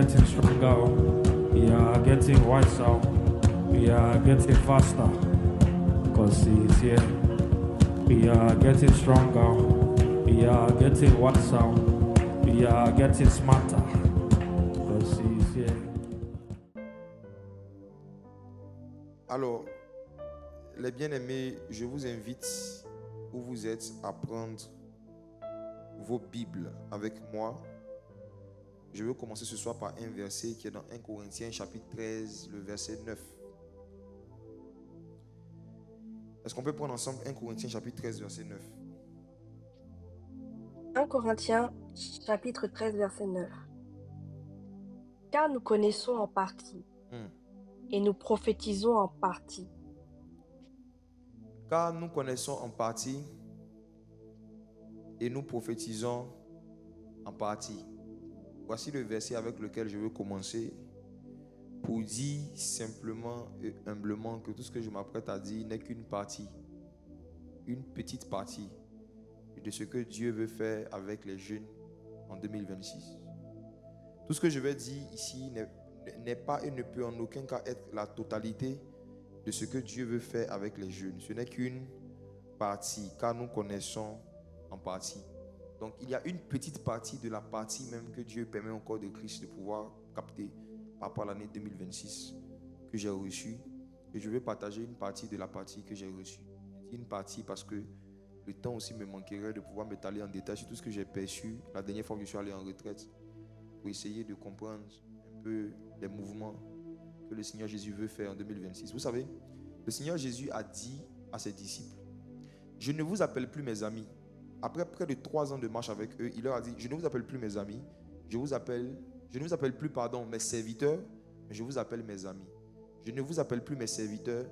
getting stronger. We are getting wiser. We are getting faster. Because He is here. We are getting stronger. We are getting wiser. We are getting smarter. Because He is here. Alors, les bien-aimés, je vous invite où vous êtes à prendre vos Bibles avec moi. Je veux commencer ce soir par un verset qui est dans 1 Corinthiens chapitre 13, le verset 9. Est-ce qu'on peut prendre ensemble 1 Corinthiens chapitre 13, verset 9? 1 Corinthiens chapitre 13, verset 9. Car nous connaissons en partie et nous prophétisons en partie. Car nous connaissons en partie et nous prophétisons en partie. Voici le verset avec lequel je veux commencer pour dire simplement et humblement que tout ce que je m'apprête à dire n'est qu'une partie, une petite partie de ce que Dieu veut faire avec les jeunes en 2026. Tout ce que je vais dire ici n'est pas et ne peut en aucun cas être la totalité de ce que Dieu veut faire avec les jeunes. Ce n'est qu'une partie, car nous connaissons en partie. Donc il y a une petite partie de la partie même que Dieu permet au corps de Christ de pouvoir capter par rapport à l'année 2026 que j'ai reçue. Et je vais partager une partie de la partie que j'ai reçue. Je dis une partie parce que le temps aussi me manquerait de pouvoir m'étaler en détail sur tout ce que j'ai perçu la dernière fois que je suis allé en retraite pour essayer de comprendre un peu les mouvements que le Seigneur Jésus veut faire en 2026. Vous savez, le Seigneur Jésus a dit à ses disciples: je ne vous appelle plus mes amis. Après près de 3 ans de marche avec eux, il leur a dit: je ne vous appelle plus mes amis, je ne vous appelle plus mes serviteurs, mais je vous appelle mes amis. Je ne vous appelle plus mes serviteurs,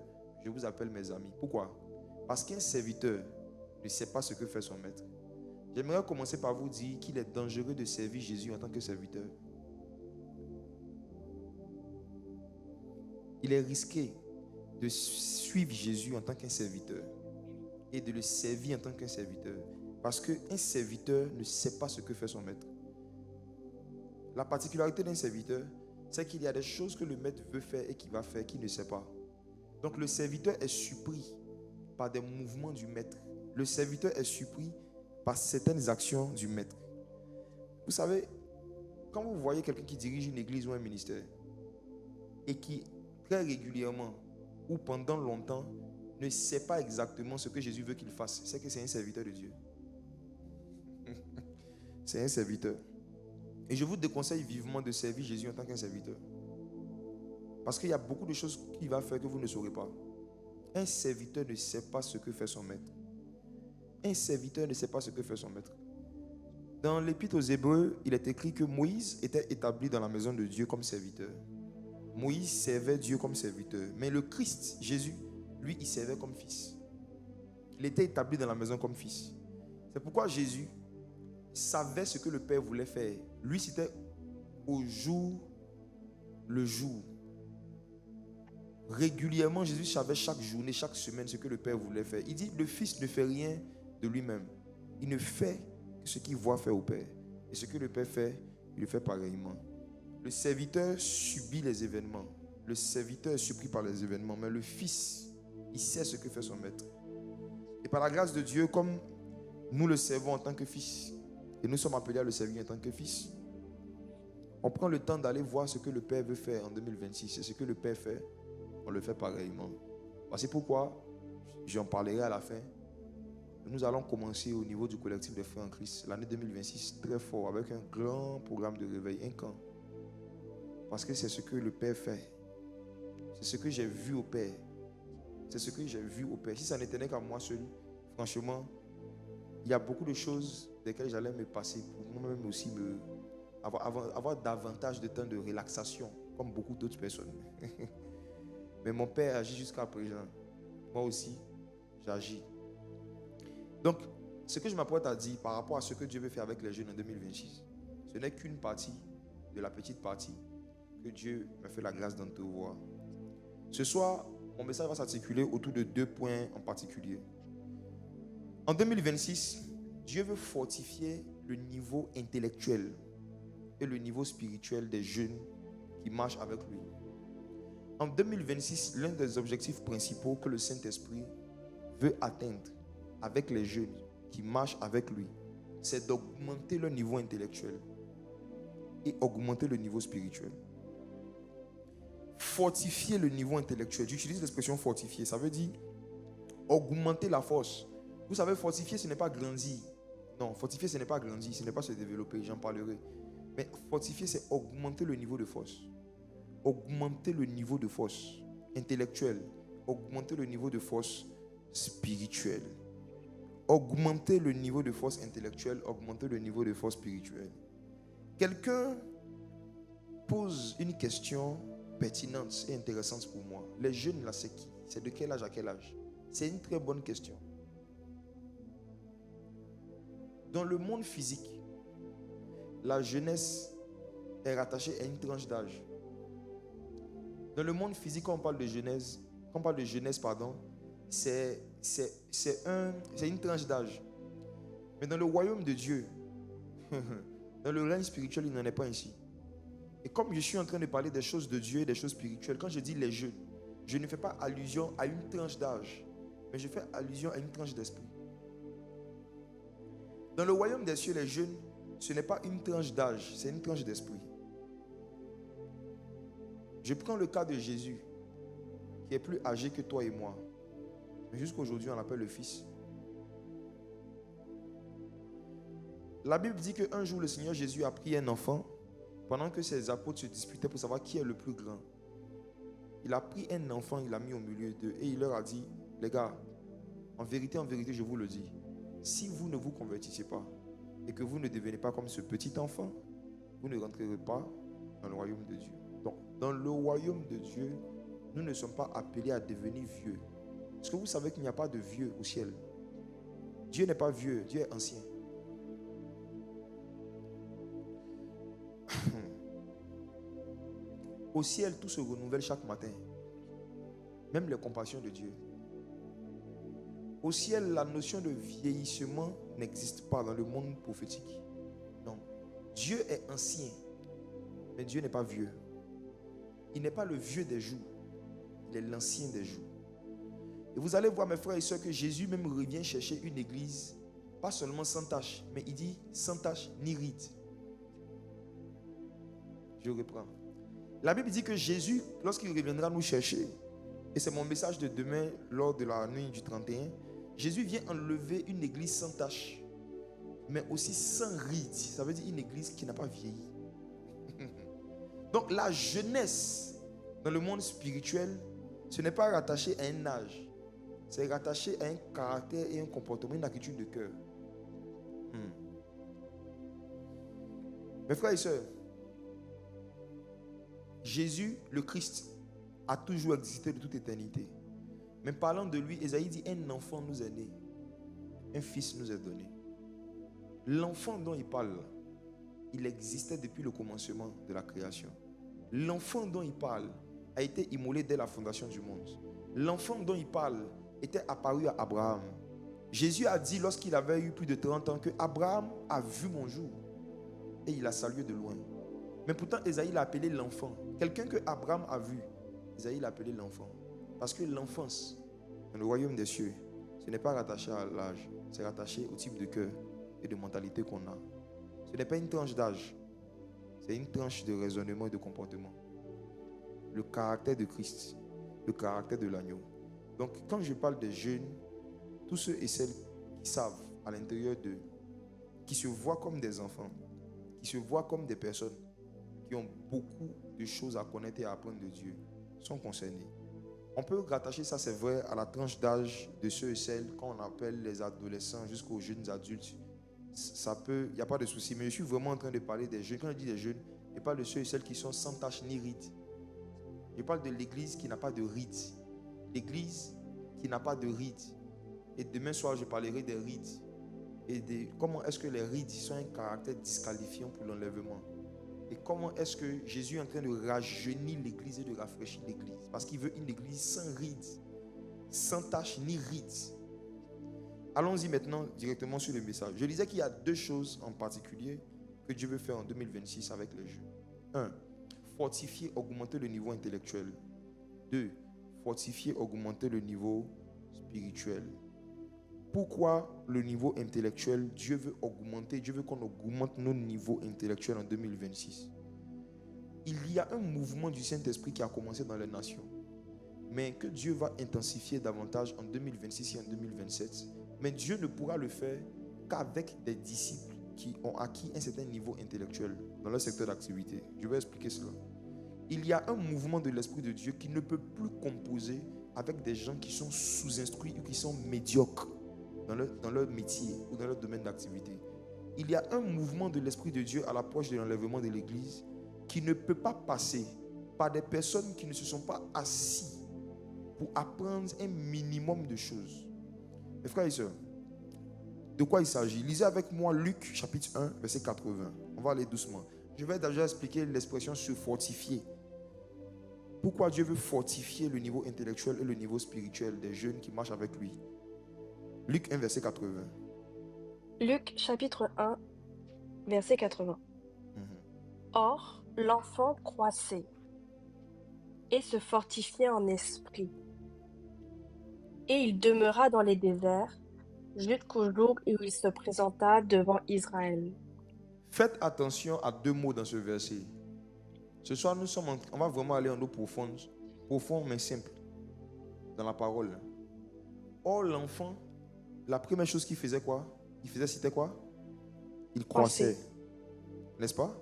je vous appelle mes amis. Pourquoi? Parce qu'un serviteur ne sait pas ce que fait son maître. J'aimerais commencer par vous dire qu'il est dangereux de servir Jésus en tant que serviteur. Il est risqué de suivre Jésus en tant qu'un serviteur et de le servir en tant qu'un serviteur. Parce qu'un serviteur ne sait pas ce que fait son maître. La particularité d'un serviteur, c'est qu'il y a des choses que le maître veut faire et qu'il va faire qu'il ne sait pas. Donc le serviteur est surpris par des mouvements du maître. Le serviteur est surpris par certaines actions du maître. Vous savez, quand vous voyez quelqu'un qui dirige une église ou un ministère et qui très régulièrement ou pendant longtemps ne sait pas exactement ce que Jésus veut qu'il fasse, c'est que c'est un serviteur de Dieu. C'est un serviteur. Et je vous déconseille vivement de servir Jésus en tant qu'un serviteur. Parce qu'il y a beaucoup de choses qu'il va faire que vous ne saurez pas. Un serviteur ne sait pas ce que fait son maître. Un serviteur ne sait pas ce que fait son maître. Dans l'Épître aux Hébreux, il est écrit que Moïse était établi dans la maison de Dieu comme serviteur. Moïse servait Dieu comme serviteur. Mais le Christ, Jésus, lui, il servait comme fils. Il était établi dans la maison comme fils. C'est pourquoi Jésus savait ce que le Père voulait faire. Lui, c'était au jour le jour. Régulièrement, Jésus savait chaque journée, chaque semaine ce que le Père voulait faire. Il dit: le Fils ne fait rien de lui-même. Il ne fait que ce qu'il voit faire au Père. Et ce que le Père fait, il le fait pareillement. Le serviteur subit les événements. Le serviteur est surpris par les événements. Mais le Fils, il sait ce que fait son maître. Et par la grâce de Dieu, comme nous le servons en tant que fils, et nous sommes appelés à le servir en tant que fils, on prend le temps d'aller voir ce que le Père veut faire en 2026. Et ce que le Père fait, on le fait pareillement. Voici pourquoi j'en parlerai à la fin. Nous allons commencer au niveau du collectif des frères en Christ l'année 2026 très fort, avec un grand programme de réveil, un camp. Parce que c'est ce que le Père fait. C'est ce que j'ai vu au Père. C'est ce que j'ai vu au Père. Si ça n'était qu'à moi seul, franchement, il y a beaucoup de choses desquelles j'allais me passer pour moi-même aussi avoir davantage de temps de relaxation, comme beaucoup d'autres personnes. Mais mon Père agit jusqu'à présent. Moi aussi, j'agis. Donc, ce que je m'apprête à dire par rapport à ce que Dieu veut faire avec les jeunes en 2026, ce n'est qu'une partie de la petite partie que Dieu me fait la grâce d'entrevoir. Ce soir, mon message va s'articuler autour de 2 points en particulier. En 2026, Dieu veut fortifier le niveau intellectuel et le niveau spirituel des jeunes qui marchent avec lui. En 2026, l'un des objectifs principaux que le Saint-Esprit veut atteindre avec les jeunes qui marchent avec lui, c'est d'augmenter le niveau intellectuel et augmenter le niveau spirituel. Fortifier le niveau intellectuel. J'utilise l'expression fortifier. Ça veut dire augmenter la force. Vous savez, fortifier, ce n'est pas grandir. Non, fortifier, ce n'est pas grandir, ce n'est pas se développer. J'en parlerai. Mais fortifier, c'est augmenter le niveau de force. Augmenter le niveau de force intellectuelle. Augmenter le niveau de force spirituelle. Augmenter le niveau de force intellectuelle. Augmenter le niveau de force spirituelle. Quelqu'un pose une question pertinente et intéressante pour moi. Les jeunes là, c'est qui? C'est de quel âge à quel âge? C'est une très bonne question. Dans le monde physique, la jeunesse est rattachée à une tranche d'âge. Dans le monde physique, quand on parle de jeunesse, c'est une tranche d'âge. Mais dans le royaume de Dieu, dans le règne spirituel, il n'en est pas ainsi. Et comme je suis en train de parler des choses de Dieu et des choses spirituelles, quand je dis les jeunes, je ne fais pas allusion à une tranche d'âge, mais je fais allusion à une tranche d'esprit. Dans le royaume des cieux, les jeunes, ce n'est pas une tranche d'âge, c'est une tranche d'esprit. Je prends le cas de Jésus, qui est plus âgé que toi et moi. Mais jusqu'aujourd'hui, on l'appelle le Fils. La Bible dit qu'un jour, le Seigneur Jésus a pris un enfant pendant que ses apôtres se disputaient pour savoir qui est le plus grand. Il a pris un enfant, il l'a mis au milieu d'eux et il leur a dit, les gars, en vérité, je vous le dis, si vous ne vous convertissez pas et que vous ne devenez pas comme ce petit enfant, vous ne rentrerez pas dans le royaume de Dieu. Donc, dans le royaume de Dieu, nous ne sommes pas appelés à devenir vieux. Est-ce que vous savez qu'il n'y a pas de vieux au ciel? Dieu n'est pas vieux, Dieu est ancien. Au ciel, tout se renouvelle chaque matin. Même les compassions de Dieu. Au ciel, la notion de vieillissement n'existe pas dans le monde prophétique. Non. Dieu est ancien, mais Dieu n'est pas vieux. Il n'est pas le vieux des jours. Il est l'ancien des jours. Et vous allez voir, mes frères et sœurs, que Jésus même revient chercher une église, pas seulement sans tache, mais il dit sans tache ni ride. Je reprends. La Bible dit que Jésus, lorsqu'il reviendra nous chercher, et c'est mon message de demain lors de la nuit du 31, Jésus vient enlever une église sans tache, mais aussi sans ride. Ça veut dire une église qui n'a pas vieilli. Donc la jeunesse dans le monde spirituel, ce n'est pas rattaché à un âge, c'est rattaché à un caractère et un comportement, une attitude de cœur. Mes frères et sœurs, Jésus, le Christ, a toujours existé de toute éternité. Mais parlant de lui, Ésaïe dit, un enfant nous est né, un fils nous est donné. L'enfant dont il parle, il existait depuis le commencement de la création. L'enfant dont il parle a été immolé dès la fondation du monde. L'enfant dont il parle était apparu à Abraham. Jésus a dit lorsqu'il avait eu plus de 30 ans que Abraham a vu mon jour et il a salué de loin. Mais pourtant, Ésaïe l'a appelé l'enfant. Quelqu'un que Abraham a vu, Ésaïe l'a appelé l'enfant. Parce que l'enfance, dans le royaume des cieux, ce n'est pas rattaché à l'âge, c'est rattaché au type de cœur et de mentalité qu'on a. Ce n'est pas une tranche d'âge, c'est une tranche de raisonnement et de comportement. Le caractère de Christ, le caractère de l'agneau. Donc, quand je parle des jeunes, tous ceux et celles qui savent à l'intérieur d'eux, qui se voient comme des enfants, qui se voient comme des personnes qui ont beaucoup de choses à connaître et à apprendre de Dieu, sont concernés. On peut rattacher ça, c'est vrai, à la tranche d'âge de ceux et celles qu'on appelle les adolescents jusqu'aux jeunes adultes. Ça peut, il n'y a pas de souci, mais je suis vraiment en train de parler des jeunes. Quand je dis des jeunes, je parle de ceux et celles qui sont sans tache ni ride. Je parle de l'église qui n'a pas de ride. L'église qui n'a pas de ride. Et demain soir, je parlerai des rides. Et de comment est-ce que les rides sont un caractère disqualifiant pour l'enlèvement. Et comment est-ce que Jésus est en train de rajeunir l'église et de rafraîchir l'église. Parce qu'il veut une église sans rides, sans tache ni rides. Allons-y maintenant directement sur le message. Je disais qu'il y a deux choses en particulier que Dieu veut faire en 2026 avec les jeunes. 1. Fortifier, augmenter le niveau intellectuel. 2. Fortifier, augmenter le niveau spirituel. Pourquoi le niveau intellectuel? Dieu veut augmenter, Dieu veut qu'on augmente nos niveaux intellectuels en 2026. Il y a un mouvement du Saint-Esprit qui a commencé dans les nations, mais que Dieu va intensifier davantage en 2026 et en 2027. Mais Dieu ne pourra le faire qu'avec des disciples qui ont acquis un certain niveau intellectuel dans leur secteur d'activité. Je vais expliquer cela. Il y a un mouvement de l'Esprit de Dieu qui ne peut plus composer avec des gens qui sont sous-instruits ou qui sont médiocres dans leur métier ou dans leur domaine d'activité. Il y a un mouvement de l'Esprit de Dieu à l'approche de l'enlèvement de l'Église qui ne peut pas passer par des personnes qui ne se sont pas assis pour apprendre un minimum de choses. Mes frères et sœurs, de quoi il s'agit? Lisez avec moi Luc chapitre 1, verset 80. On va aller doucement. Je vais déjà expliquer l'expression se fortifier. Pourquoi Dieu veut fortifier le niveau intellectuel et le niveau spirituel des jeunes qui marchent avec lui. Luc 1, verset 80. Luc chapitre 1, verset 80. Or, l'enfant croissait et se fortifiait en esprit. Et il demeura dans les déserts jusqu'au jour où il se présenta devant Israël. Faites attention à deux mots dans ce verset. Ce soir, on va vraiment aller en eau profonde mais simple, dans la parole. Or, l'enfant, la première chose qu'il faisait quoi? C'était quoi? Il croissait. N'est-ce pas?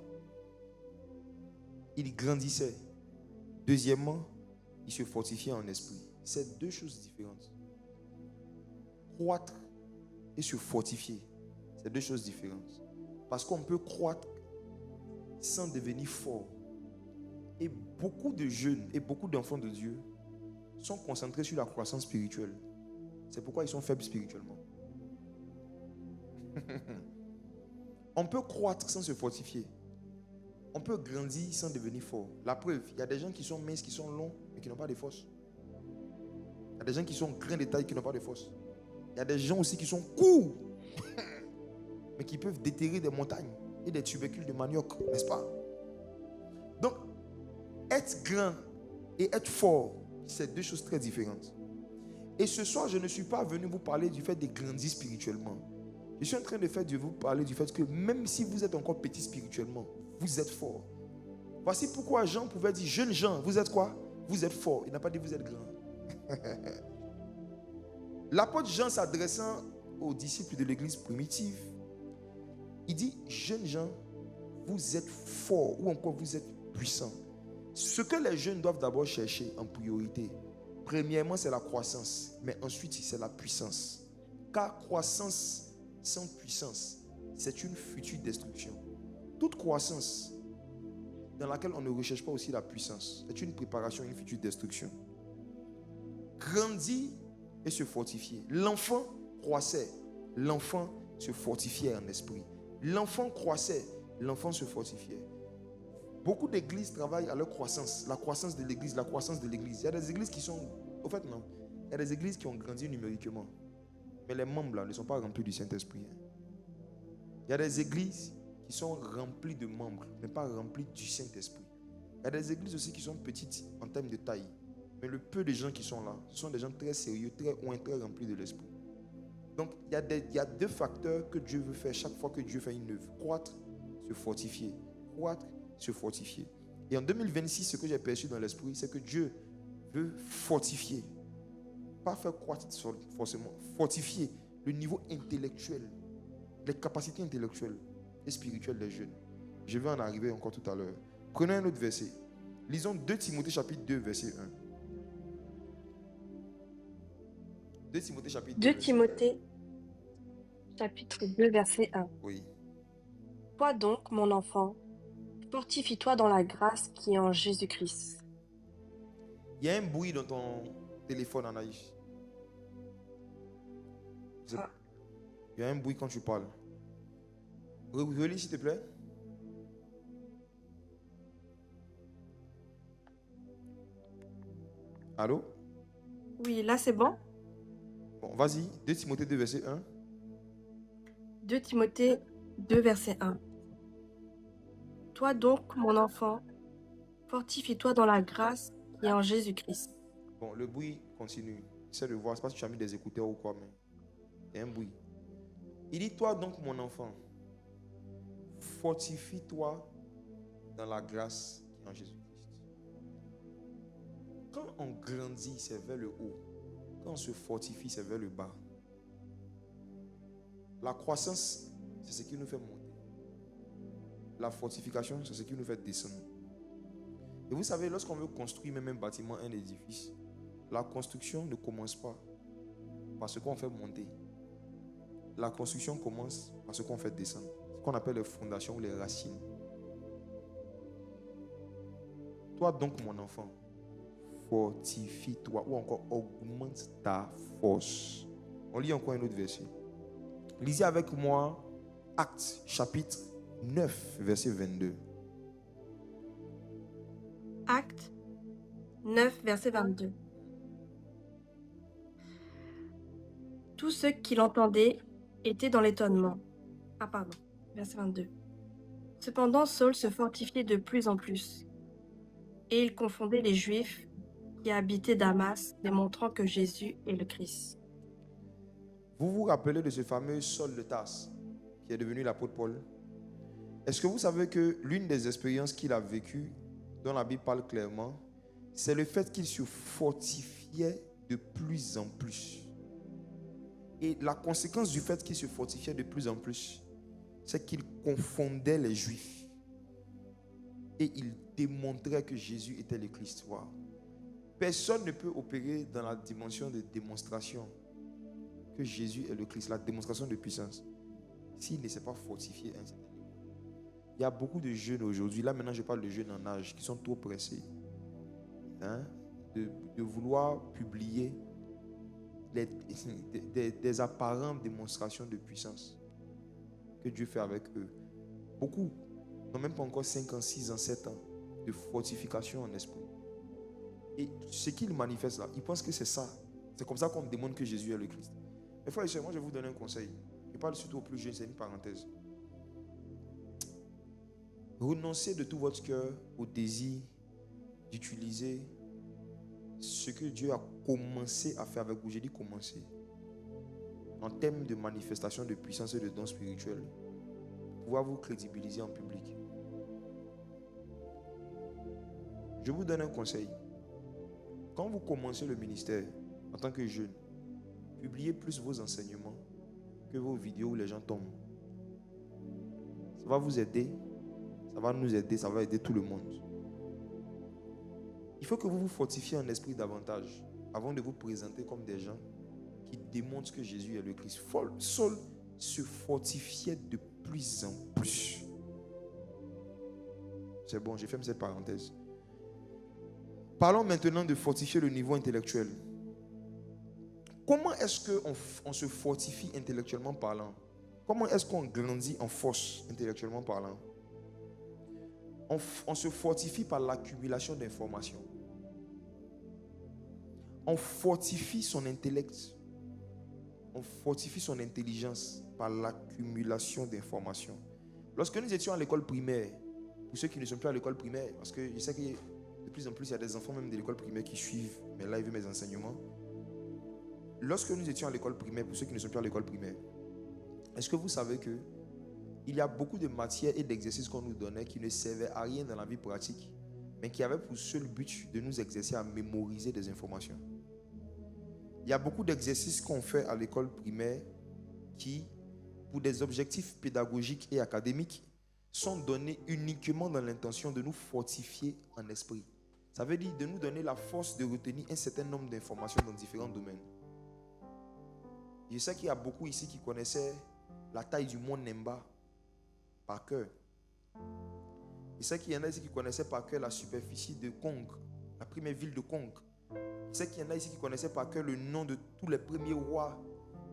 Il grandissait. Deuxièmement, il se fortifiait en esprit. C'est deux choses différentes. Croître et se fortifier, c'est deux choses différentes. Parce qu'on peut croître sans devenir fort. Et beaucoup de jeunes et beaucoup d'enfants de Dieu sont concentrés sur la croissance spirituelle. C'est pourquoi ils sont faibles spirituellement. On peut croître sans se fortifier. On peut grandir sans devenir fort. La preuve, il y a des gens qui sont minces, qui sont longs, mais qui n'ont pas de force. Il y a des gens qui sont grands de taille, qui n'ont pas de force. Il y a des gens aussi qui sont courts, mais qui peuvent déterrer des montagnes et des tubercules de manioc, n'est-ce pas? Donc, être grand et être fort, c'est deux choses très différentes. Et ce soir, je ne suis pas venu vous parler du fait de grandir spirituellement. Je suis en train de vous parler du fait que même si vous êtes encore petit spirituellement, vous êtes fort. Voici pourquoi Jean pouvait dire, jeunes gens, vous êtes quoi? Vous êtes fort. Il n'a pas dit vous êtes grand. L'apôtre Jean s'adressant aux disciples de l'église primitive, il dit, jeunes gens, vous êtes forts ou encore vous êtes puissants. Ce que les jeunes doivent d'abord chercher en priorité, premièrement, c'est la croissance, mais ensuite, c'est la puissance. Car croissance sans puissance, c'est une future destruction. Toute croissance dans laquelle on ne recherche pas aussi la puissance est une préparation à une future destruction. Grandir et se fortifier. L'enfant croissait, l'enfant se fortifiait en esprit. L'enfant croissait, l'enfant se fortifiait. Beaucoup d'églises travaillent à leur croissance, la croissance de l'église, la croissance de l'église. Il y a des églises qui sont, au fait non, il y a des églises qui ont grandi numériquement, mais les membres là ne sont pas remplis du Saint-Esprit. Il y a des églises qui sont remplies de membres, mais pas remplies du Saint-Esprit. Il y a des églises aussi qui sont petites en termes de taille, mais le peu de gens qui sont là, ce sont des gens très sérieux, très remplis de l'Esprit. Donc il y a deux facteurs que Dieu veut faire chaque fois que Dieu fait une œuvre. Croître, se fortifier. Croître, se fortifier. Et en 2026, ce que j'ai perçu dans l'Esprit, c'est que Dieu veut fortifier. Pas faire croître forcément, fortifier le niveau intellectuel, les capacités intellectuelles et spirituelles des jeunes. Je vais en arriver encore tout à l'heure. Prenons un autre verset. Lisons 2 Timothée chapitre 2, verset 1. 2 Timothée chapitre 2. 2 Timothée chapitre 2, verset 1. Oui. Toi donc, mon enfant, fortifie-toi dans la grâce qui est en Jésus-Christ. Il y a un bruit dans ton téléphone, Anaïs. Il y a un bruit quand tu parles. Relis, s'il te plaît. Allô? Oui, là c'est bon. Bon, vas-y. 2 Timothée 2, verset 1. 2 Timothée 2, verset 1. Toi donc, mon enfant, fortifie-toi dans la grâce qui est en Jésus-Christ. Bon, le bruit continue. J'essaie de voir, c'est parce que tu as mis des écouteurs ou quoi, mais il y a un bruit. Il dit, toi donc, mon enfant, fortifie-toi dans la grâce qui est en Jésus-Christ. Quand on grandit, c'est vers le haut. Quand on se fortifie, c'est vers le bas. La croissance, c'est ce qui nous fait monter. La fortification, c'est ce qui nous fait descendre. Et vous savez, lorsqu'on veut construire même un bâtiment, un édifice, la construction ne commence pas par ce qu'on fait monter. La construction commence par ce qu'on fait descendre. Ce qu'on appelle les fondations ou les racines. Toi donc, mon enfant, fortifie-toi ou encore augmente ta force. On lit encore un autre verset. Lisez avec moi Actes chapitre 9, verset 22. Actes 9, verset 22. Tous ceux qui l'entendaient étaient dans l'étonnement. Verset 22. Cependant, Saul se fortifiait de plus en plus, et il confondait les Juifs qui habitaient Damas, démontrant que Jésus est le Christ. Vous vous rappelez de ce fameux Saul de Tarse qui est devenu l'apôtre Paul? Est-ce que vous savez que l'une des expériences qu'il a vécues, dont la Bible parle clairement, c'est le fait qu'il se fortifiait de plus en plus. Et la conséquence du fait qu'il se fortifiait de plus en plus, c'est qu'il confondait les Juifs. Et il démontrait que Jésus était le Christ. Wow. Personne ne peut opérer dans la dimension de démonstration que Jésus est le Christ, la démonstration de puissance, s'il ne s'est pas fortifié à un certain niveau. Il y a beaucoup de jeunes aujourd'hui, là maintenant je parle de jeunes en âge, qui sont trop pressés de vouloir publier des apparentes démonstrations de puissance que Dieu fait avec eux. Beaucoup n'ont même pas encore 5 ans, 6 ans, 7 ans de fortification en esprit. Et ce qu'ils manifestent là, ils pensent que c'est ça. C'est comme ça qu'on démontre que Jésus est le Christ. Mais frère et sœurs, moi je vais vous donner un conseil. Je parle surtout aux plus jeunes, c'est une parenthèse. Renoncez de tout votre cœur au désir d'utiliser ce que Dieu a commencé à faire avec vous. J'ai dit commencer. En termes de manifestation de puissance et de dons spirituels, pour pouvoir vous crédibiliser en public. Je vous donne un conseil. Quand vous commencez le ministère en tant que jeune, publiez plus vos enseignements que vos vidéos où les gens tombent. Ça va vous aider, ça va nous aider, ça va aider tout le monde. Il faut que vous vous fortifiez en esprit davantage avant de vous présenter comme des gens qui démontrent que Jésus est le Christ. Saul se fortifiait de plus en plus. C'est bon, j'ai fermé cette parenthèse. Parlons maintenant de fortifier le niveau intellectuel. Comment est-ce qu'on se fortifie intellectuellement parlant? Comment est-ce qu'on grandit en force intellectuellement parlant? On se fortifie par l'accumulation d'informations. On fortifie son intellect. On fortifie son intelligence par l'accumulation d'informations. Lorsque nous étions à l'école primaire, pour ceux qui ne sont plus à l'école primaire, parce que je sais que de plus en plus il y a des enfants même de l'école primaire qui suivent mes lives et mes enseignements. Lorsque nous étions à l'école primaire, pour ceux qui ne sont plus à l'école primaire, est-ce que vous savez que il y a beaucoup de matières et d'exercices qu'on nous donnait qui ne servaient à rien dans la vie pratique, mais qui avaient pour seul but de nous exercer à mémoriser des informations? Il y a beaucoup d'exercices qu'on fait à l'école primaire qui, pour des objectifs pédagogiques et académiques, sont donnés uniquement dans l'intention de nous fortifier en esprit. Ça veut dire de nous donner la force de retenir un certain nombre d'informations dans différents domaines. Je sais qu'il y a beaucoup ici qui connaissaient la taille du mont Nemba par cœur. Je sais qu'il y en a ici qui connaissaient par cœur la superficie de Kong, la première ville de Kong. Je sais qu'il y en a ici qui connaissaient par cœur le nom de tous les premiers rois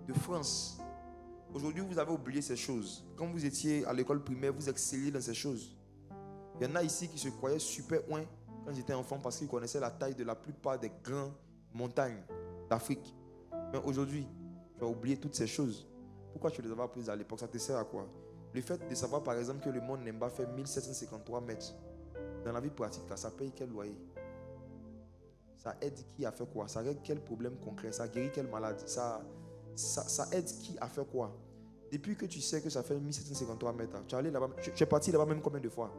de France. Aujourd'hui, vous avez oublié ces choses. Quand vous étiez à l'école primaire, vous excelliez dans ces choses. Il y en a ici qui se croyaient super ouin quand j'étais enfant parce qu'ils connaissaient la taille de la plupart des grandes montagnes d'Afrique. Mais aujourd'hui, tu as oublié toutes ces choses. Pourquoi tu les avais apprises à l'époque? Ça te sert à quoi? Le fait de savoir par exemple que le monde n'aime pas faire 1753 mètres, dans la vie pratique, ça paye quel loyer? Ça aide qui à faire quoi? Ça règle quel problème concret? Ça guérit quelle maladie? Ça aide qui à faire quoi? Depuis que tu sais que ça fait 1753 mètres, tu es allé là-bas, tu es parti là-bas même combien de fois?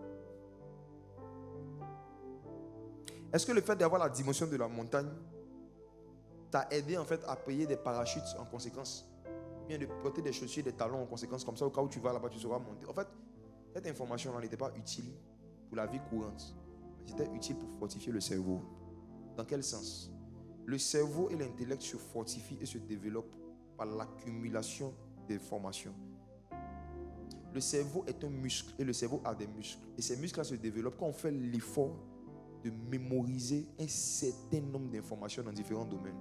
Est-ce que le fait d'avoir la dimension de la montagne t'a aidé en fait à payer des parachutes en conséquence? Ou bien de porter des chaussures, des talons en conséquence, comme ça au cas où tu vas là-bas, tu sauras monter. En fait, cette information-là n'était pas utile pour la vie courante, mais c'était utile pour fortifier le cerveau. Dans quel sens? Le cerveau et l'intellect se fortifient et se développent par l'accumulation d'informations. Le cerveau est un muscle et le cerveau a des muscles. Et ces muscles-là se développent quand on fait l'effort de mémoriser un certain nombre d'informations dans différents domaines.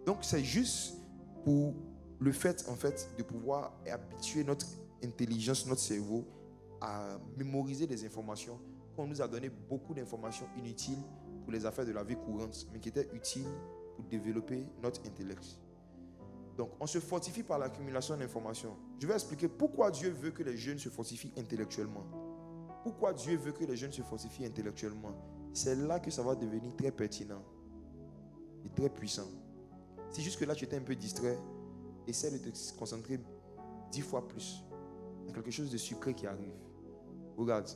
Donc c'est juste pour le fait en fait de pouvoir habituer notre intelligence, notre cerveau à mémoriser des informations qu'on nous a donné beaucoup d'informations inutiles pour les affaires de la vie courante, mais qui étaient utiles pour développer notre intellect. Donc on se fortifie par l'accumulation d'informations. Je vais expliquer pourquoi Dieu veut que les jeunes se fortifient intellectuellement. Pourquoi Dieu veut que les jeunes se fortifient intellectuellement? C'est là que ça va devenir très pertinent et très puissant. Si jusque-là tu étais un peu distrait, essaie de te concentrer 10 fois plus. Il y a quelque chose de sucré qui arrive. Regarde.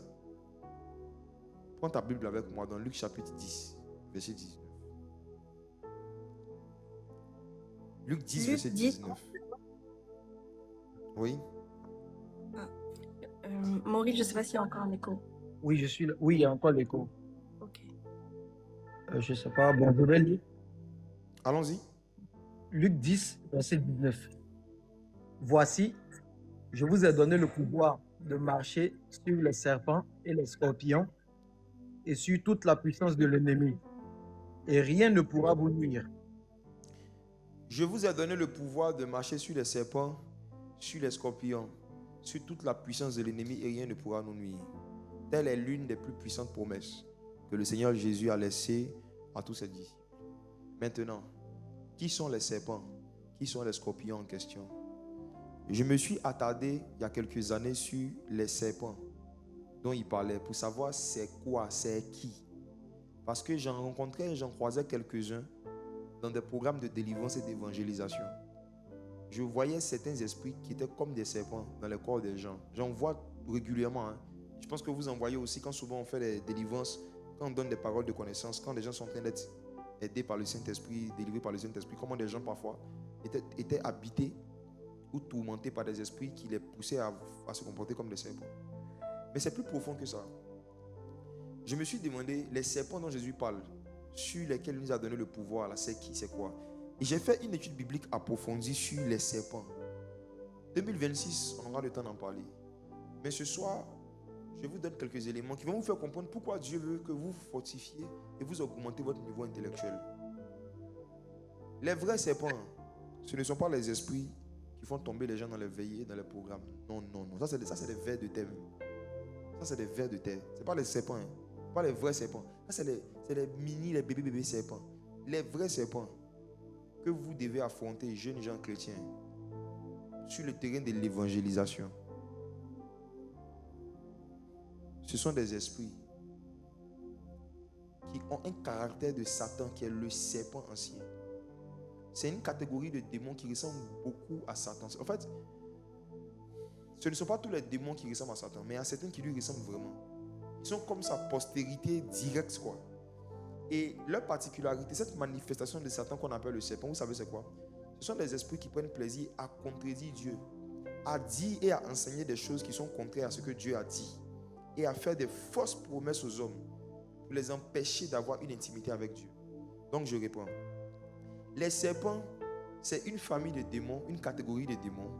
Prends ta Bible avec moi dans Luc chapitre 10, verset 19. Luc 10, verset 19. Oui. Maurice, je ne sais pas s'il y a encore un écho. Oui, je suis là. Oui, il y a encore l'écho. Ok. Je ne sais pas. Bon, je vais lire. Allons-y. Luc 10, verset 19. Voici, je vous ai donné le pouvoir de marcher sur les serpents et les scorpions et sur toute la puissance de l'ennemi. Et rien ne pourra vous nuire. Je vous ai donné le pouvoir de marcher sur les serpents, sur les scorpions, sur toute la puissance de l'ennemi et rien ne pourra nous nuire. Telle est l'une des plus puissantes promesses que le Seigneur Jésus a laissées à tous ses disciples. Maintenant, qui sont les serpents? Qui sont les scorpions en question? Je me suis attardé il y a quelques années sur les serpents dont il parlait pour savoir c'est quoi, c'est qui. Parce que j'en rencontrais, j'en croisais quelques-uns dans des programmes de délivrance et d'évangélisation. Je voyais certains esprits qui étaient comme des serpents dans le corps des gens. J'en vois régulièrement. Je pense que vous en voyez aussi quand souvent on fait des délivrances, quand on donne des paroles de connaissance, quand les gens sont en train d'être aidés par le Saint-Esprit, délivrés par le Saint-Esprit, comment des gens parfois étaient habités ou tourmentés par des esprits qui les poussaient à se comporter comme des serpents. Mais c'est plus profond que ça. Je me suis demandé, les serpents dont Jésus parle, sur lesquels il nous a donné le pouvoir, là, c'est qui, c'est quoi? Et j'ai fait une étude biblique approfondie sur les serpents. 2026, on aura le temps d'en parler. Mais ce soir, je vous donne quelques éléments qui vont vous faire comprendre pourquoi Dieu veut que vous vous fortifiez et vous augmentez votre niveau intellectuel. Les vrais serpents, ce ne sont pas les esprits qui font tomber les gens dans les veillées, dans les programmes. Non, non, non. Ça, c'est des vers de terre. Ça, c'est des vers de terre. Ce n'est pas les serpents. Pas les vrais serpents. Ça, c'est les mini, les bébés serpents. Les vrais serpents que vous devez affronter, jeunes gens chrétiens, sur le terrain de l'évangélisation. Ce sont des esprits qui ont un caractère de Satan qui est le serpent ancien. C'est une catégorie de démons qui ressemble beaucoup à Satan. En fait, ce ne sont pas tous les démons qui ressemblent à Satan, mais il y a certains qui lui ressemblent vraiment. Ils sont comme sa postérité directe, quoi. Et leur particularité, cette manifestation de Satan qu'on appelle le serpent, vous savez c'est quoi? Ce sont des esprits qui prennent plaisir à contredire Dieu, à dire et à enseigner des choses qui sont contraires à ce que Dieu a dit, et à faire des fausses promesses aux hommes pour les empêcher d'avoir une intimité avec Dieu. Donc je réponds. Les serpents, c'est une famille de démons, une catégorie de démons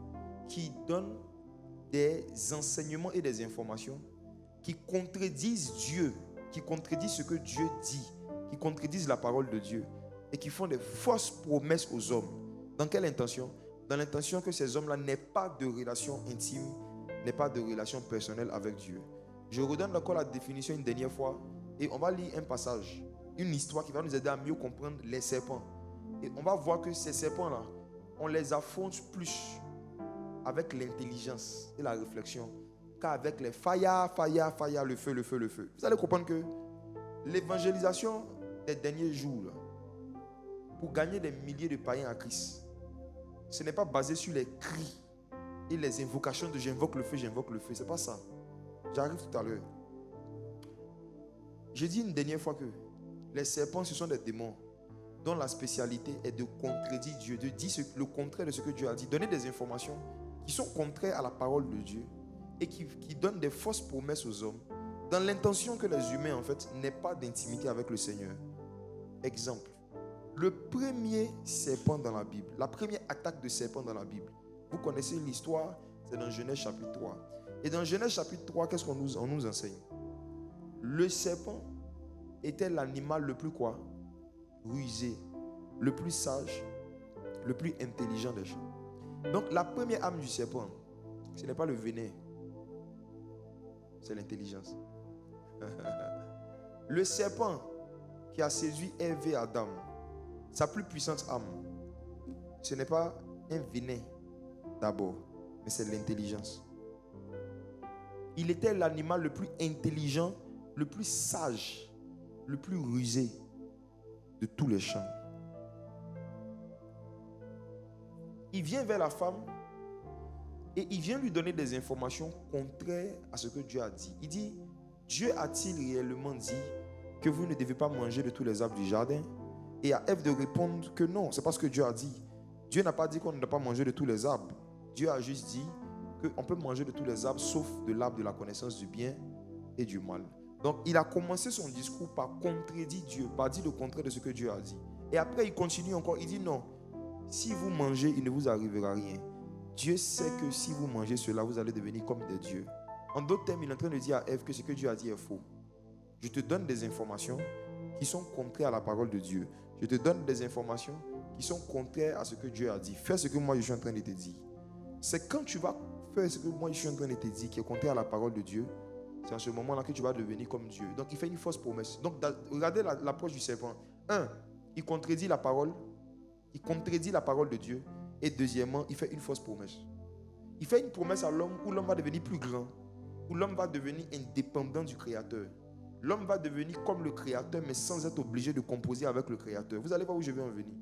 qui donnent des enseignements et des informations qui contredisent Dieu, qui contredisent ce que Dieu dit, qui contredisent la parole de Dieu et qui font des fausses promesses aux hommes. Dans quelle intention? Dans l'intention que ces hommes-là n'aient pas de relation intime, n'aient pas de relation personnelle avec Dieu. Je redonne encore la définition une dernière fois et on va lire un passage, une histoire qui va nous aider à mieux comprendre les serpents. Et on va voir que ces serpents-là, on les affronte plus avec l'intelligence et la réflexion qu'avec les faya, le feu, le feu, le feu. Vous allez comprendre que l'évangélisation des derniers jours, là, pour gagner des milliers de païens à Christ, ce n'est pas basé sur les cris et les invocations de j'invoque le feu, j'invoque le feu. C'est pas ça. J'arrive tout à l'heure. J'ai dit une dernière fois que les serpents, ce sont des démons dont la spécialité est de contredire Dieu, de dire le contraire de ce que Dieu a dit, donner des informations qui sont contraires à la parole de Dieu et qui donnent des fausses promesses aux hommes dans l'intention que les humains, en fait, n'aient pas d'intimité avec le Seigneur. Exemple, le premier serpent dans la Bible, la première attaque de serpent dans la Bible, vous connaissez l'histoire, c'est dans Genèse chapitre 3. Et dans Genèse chapitre 3, qu'est-ce qu'on nous enseigne? Le serpent était l'animal le plus quoi? Rusé, le plus sage, le plus intelligent des gens. Donc la première âme du serpent, ce n'est pas le venin, c'est l'intelligence. Le serpent qui a séduit Ève et Adam, sa plus puissante âme, ce n'est pas un venin d'abord, mais c'est l'intelligence. Il était l'animal le plus intelligent, le plus sage, le plus rusé de tous les champs. Il vient vers la femme et il vient lui donner des informations contraires à ce que Dieu a dit. Il dit, Dieu a-t-il réellement dit que vous ne devez pas manger de tous les arbres du jardin? Et à Ève de répondre que non, c'est pas ce que Dieu a dit. Dieu n'a pas dit qu'on ne doit pas manger de tous les arbres. Dieu a juste dit qu'on peut manger de tous les arbres sauf de l'arbre de la connaissance du bien et du mal. Donc il a commencé son discours par contredire Dieu, par dire le contraire de ce que Dieu a dit. Et après il continue encore, il dit non, si vous mangez, il ne vous arrivera rien. Dieu sait que si vous mangez cela, vous allez devenir comme des dieux. En d'autres termes, il est en train de dire à Ève que ce que Dieu a dit est faux. Je te donne des informations qui sont contraires à la parole de Dieu. Je te donne des informations qui sont contraires à ce que Dieu a dit. Fais ce que moi je suis en train de te dire. C'est quand tu vas faire ce que moi je suis en train de te dire qui est contraire à la parole de Dieu, c'est en ce moment-là que tu vas devenir comme Dieu. Donc il fait une fausse promesse. Donc regardez l'approche du serpent. Il contredit la parole. Il contredit la parole de Dieu. Et deuxièmement, il fait une fausse promesse. Il fait une promesse à l'homme où l'homme va devenir plus grand, où l'homme va devenir indépendant du Créateur. L'homme va devenir comme le Créateur, mais sans être obligé de composer avec le Créateur. Vous allez voir où je vais en venir.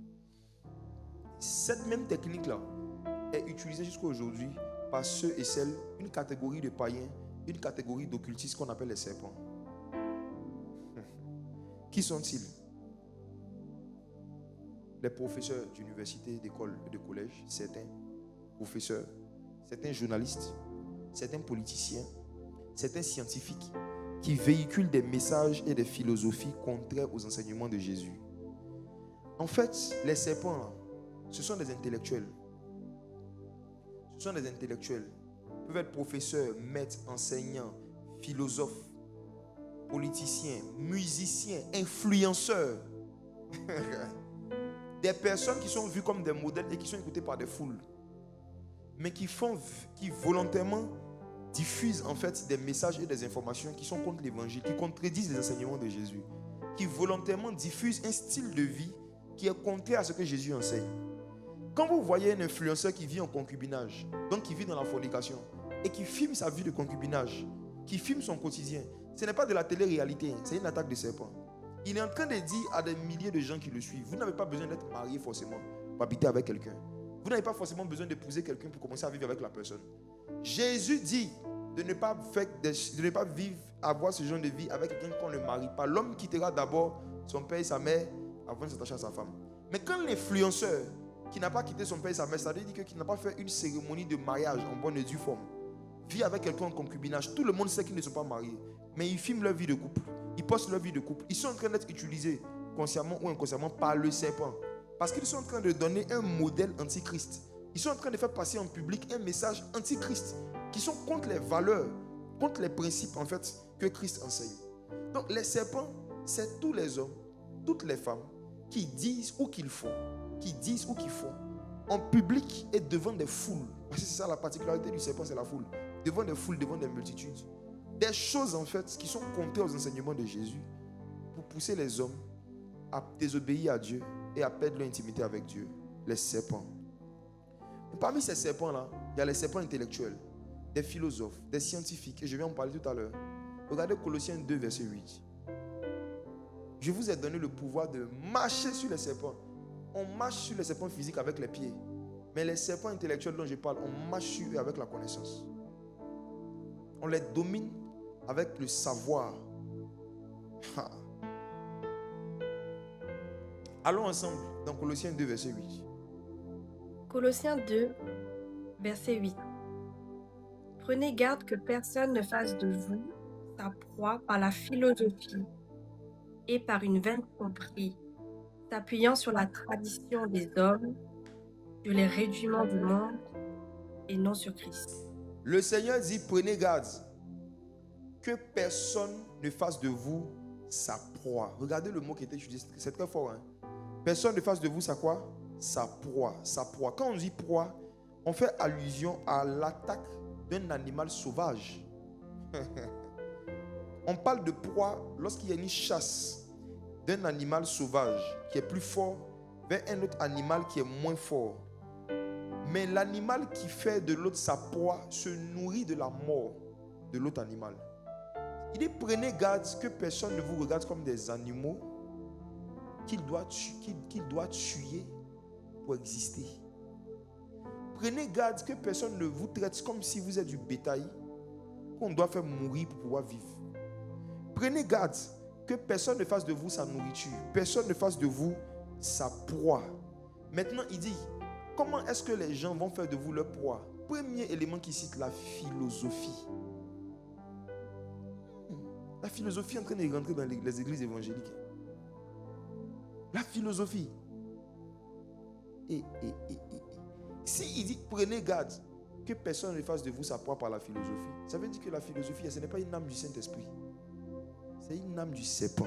Cette même technique-là est utilisée jusqu'à aujourd'hui par ceux et celles, une catégorie de païens, une catégorie d'occultistes qu'on appelle les serpents. Qui sont-ils? Les professeurs d'université, d'école et de collège, certains professeurs, certains journalistes, certains politiciens, certains scientifiques qui véhiculent des messages et des philosophies contraires aux enseignements de Jésus. En fait, les serpents, là, ce sont des intellectuels. Ce sont des intellectuels. Ils peuvent être professeurs, maîtres, enseignants, philosophes, politiciens, musiciens, influenceurs. Des personnes qui sont vues comme des modèles et qui sont écoutées par des foules. Mais qui volontairement diffusent en fait des messages et des informations qui sont contre l'évangile, qui contredisent les enseignements de Jésus. Qui volontairement diffusent un style de vie qui est contraire à ce que Jésus enseigne. Quand vous voyez un influenceur qui vit en concubinage, donc qui vit dans la fornication, et qui filme sa vie de concubinage, qui filme son quotidien, ce n'est pas de la télé-réalité, c'est une attaque de serpent. Il est en train de dire à des milliers de gens qui le suivent, vous n'avez pas besoin d'être marié forcément pour habiter avec quelqu'un. Vous n'avez pas forcément besoin d'épouser quelqu'un pour commencer à vivre avec la personne. Jésus dit de ne pas vivre, avoir ce genre de vie avec quelqu'un qu'on ne marie pas. L'homme quittera d'abord son père et sa mère avant de s'attacher à sa femme. Mais quand l'influenceur qui n'a pas quitté son père et sa mère, ça veut dire qu'il n'a pas fait une cérémonie de mariage en bonne et due forme, vit avec quelqu'un en concubinage, tout le monde sait qu'ils ne sont pas mariés, mais ils filment leur vie de couple, ils postent leur vie de couple, ils sont en train d'être utilisés consciemment ou inconsciemment par le serpent, parce qu'ils sont en train de donner un modèle antichrist. Ils sont en train de faire passer en public un message antichrist, qui sont contre les valeurs, contre les principes en fait que Christ enseigne. Donc les serpents, c'est tous les hommes, toutes les femmes qui disent ou qu'ils font, en public et devant des foules. Parce que c'est ça la particularité du serpent, c'est la foule. Devant des foules, devant des multitudes. Des choses en fait qui sont contraires aux enseignements de Jésus pour pousser les hommes à désobéir à Dieu et à perdre leur intimité avec Dieu. Les serpents. Et parmi ces serpents-là, il y a les serpents intellectuels. des philosophes, des scientifiques, et je vais en parler tout à l'heure. Regardez Colossiens 2, verset 8. Je vous ai donné le pouvoir de marcher sur les serpents. On marche sur les serpents physiques avec les pieds. Mais les serpents intellectuels dont je parle, on marche sur eux avec la connaissance. On les domine avec le savoir. Allons ensemble dans Colossiens 2, verset 8. Colossiens 2, verset 8. Prenez garde que personne ne fasse de vous sa proie par la philosophie et par une vaine tromperie, s'appuyant sur la tradition des hommes, sur les réduiments du monde et non sur Christ. Le Seigneur dit, prenez garde que personne ne fasse de vous sa proie. Regardez le mot qui était utilisé, c'est très fort. Hein? Personne ne fasse de vous sa quoi? Sa proie. Sa proie. Quand on dit proie, on fait allusion à l'attaque d'un animal sauvage. On parle de proie lorsqu'il y a une chasse d'un animal sauvage qui est plus fort vers un autre animal qui est moins fort. Mais l'animal qui fait de l'autre sa proie se nourrit de la mort de l'autre animal. Il dit, prenez garde que personne ne vous regarde comme des animaux qu'il doit tuer pour exister. Prenez garde que personne ne vous traite comme si vous êtes du bétail qu'on doit faire mourir pour pouvoir vivre. Prenez garde que personne ne fasse de vous sa nourriture. Personne ne fasse de vous sa proie. Maintenant, il dit, comment est-ce que les gens vont faire de vous leur proie? Premier élément qui cite, la philosophie. La philosophie est en train de rentrer dans les églises évangéliques. La philosophie. Si il dit, prenez garde que personne ne fasse de vous sa proie par la philosophie, ça veut dire que la philosophie, ce n'est pas une âme du Saint-Esprit. C'est une âme du serpent.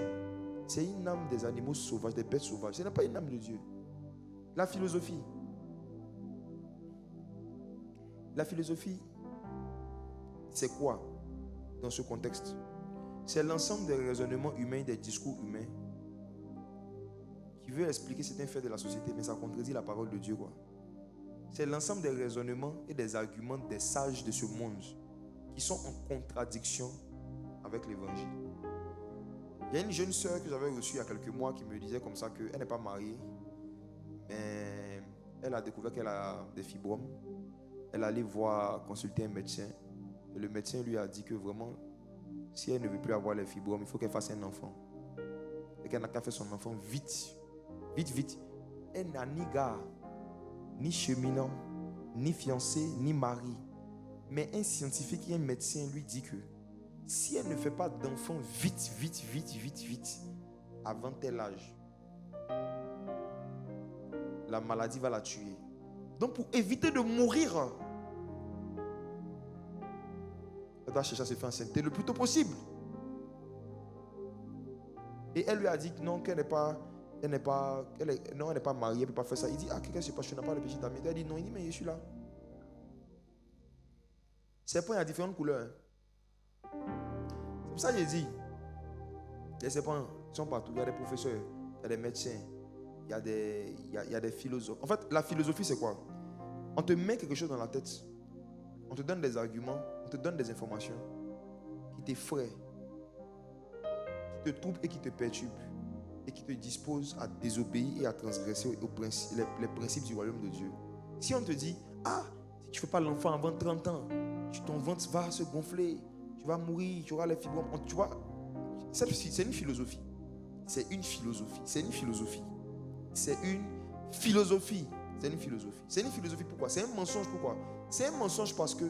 C'est une âme des animaux sauvages, des bêtes sauvages. Ce n'est pas une âme de Dieu. La philosophie. La philosophie, c'est quoi dans ce contexte? C'est l'ensemble des raisonnements humains, des discours humains qui veut expliquer certains faits de la société, mais ça contredit la parole de Dieu, quoi. C'est l'ensemble des raisonnements et des arguments des sages de ce monde qui sont en contradiction avec l'évangile. Il y a une jeune sœur que j'avais reçue il y a quelques mois qui me disait comme ça qu'elle n'est pas mariée, mais elle a découvert qu'elle a des fibromes. Elle allait consulter un médecin et le médecin lui a dit que vraiment, si elle ne veut plus avoir les fibromes, il faut qu'elle fasse un enfant. Et qu'elle n'a qu'à faire son enfant vite. Vite. Elle n'a ni gars, ni cheminant, ni fiancé, ni mari. Mais un scientifique et un médecin lui dit que si elle ne fait pas d'enfant vite, avant tel âge, la maladie va la tuer. Donc pour éviter de mourir, elle doit chercher à se faire enceinte le plus tôt possible. Et elle lui a dit non, qu'elle n'est pas mariée, elle ne peut pas faire ça. Il dit, qu'est-ce qui se passe? Je n'ai pas le péché d'ami. Elle dit non, il dit, mais je suis là. Serpents, il y a différentes couleurs. Hein. C'est pour ça que j'ai dit, les serpents sont partout. Il y a des professeurs, il y a des médecins, il y a des philosophes. En fait, la philosophie, c'est quoi? On te met quelque chose dans la tête. On te donne des arguments, on te donne des informations qui t'effraient, qui te troublent et qui te perturbent et qui te disposent à désobéir et à transgresser les principes du royaume de Dieu. Si on te dit, si tu ne fais pas l'enfant avant 30 ans, ton ventre va se gonfler, tu vas mourir, tu auras les fibromes. Tu vois, c'est une philosophie. C'est une philosophie. C'est une philosophie. C'est une philosophie. C'est une philosophie. C'est une philosophie pourquoi? C'est un mensonge pourquoi? C'est un mensonge parce que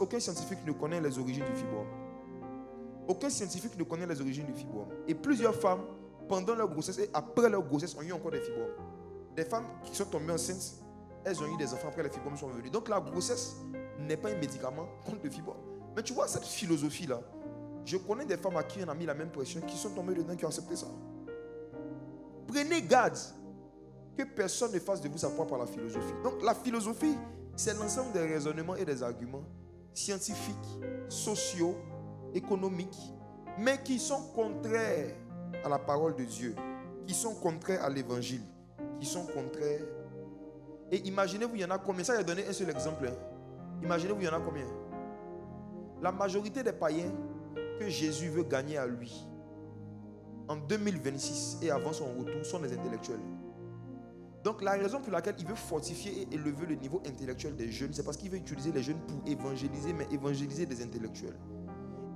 aucun scientifique ne connaît les origines du fibrome. Aucun scientifique ne connaît les origines du fibrome. Et plusieurs femmes, pendant leur grossesse et après leur grossesse, ont eu encore des fibromes. Des femmes qui sont tombées enceintes, elles ont eu des enfants après les fibromes sont venus. Donc la grossesse n'est pas un médicament contre le fibrome. Mais tu vois cette philosophie-là, je connais des femmes à qui on a mis la même pression, qui sont tombées dedans, qui ont accepté ça. Prenez garde que personne ne fasse de vous sa proie par la philosophie. Donc la philosophie, c'est l'ensemble des raisonnements et des arguments scientifiques, sociaux, économiques, mais qui sont contraires à la parole de Dieu, qui sont contraires à l'évangile, qui sont contraires. Et imaginez-vous, il y en a combien? Ça, j'ai donné un seul exemple. Hein. Imaginez-vous, il y en a combien? La majorité des païens que Jésus veut gagner à lui en 2026 et avant son retour sont des intellectuels. Donc la raison pour laquelle il veut fortifier et élever le niveau intellectuel des jeunes, c'est parce qu'il veut utiliser les jeunes pour évangéliser, mais évangéliser des intellectuels.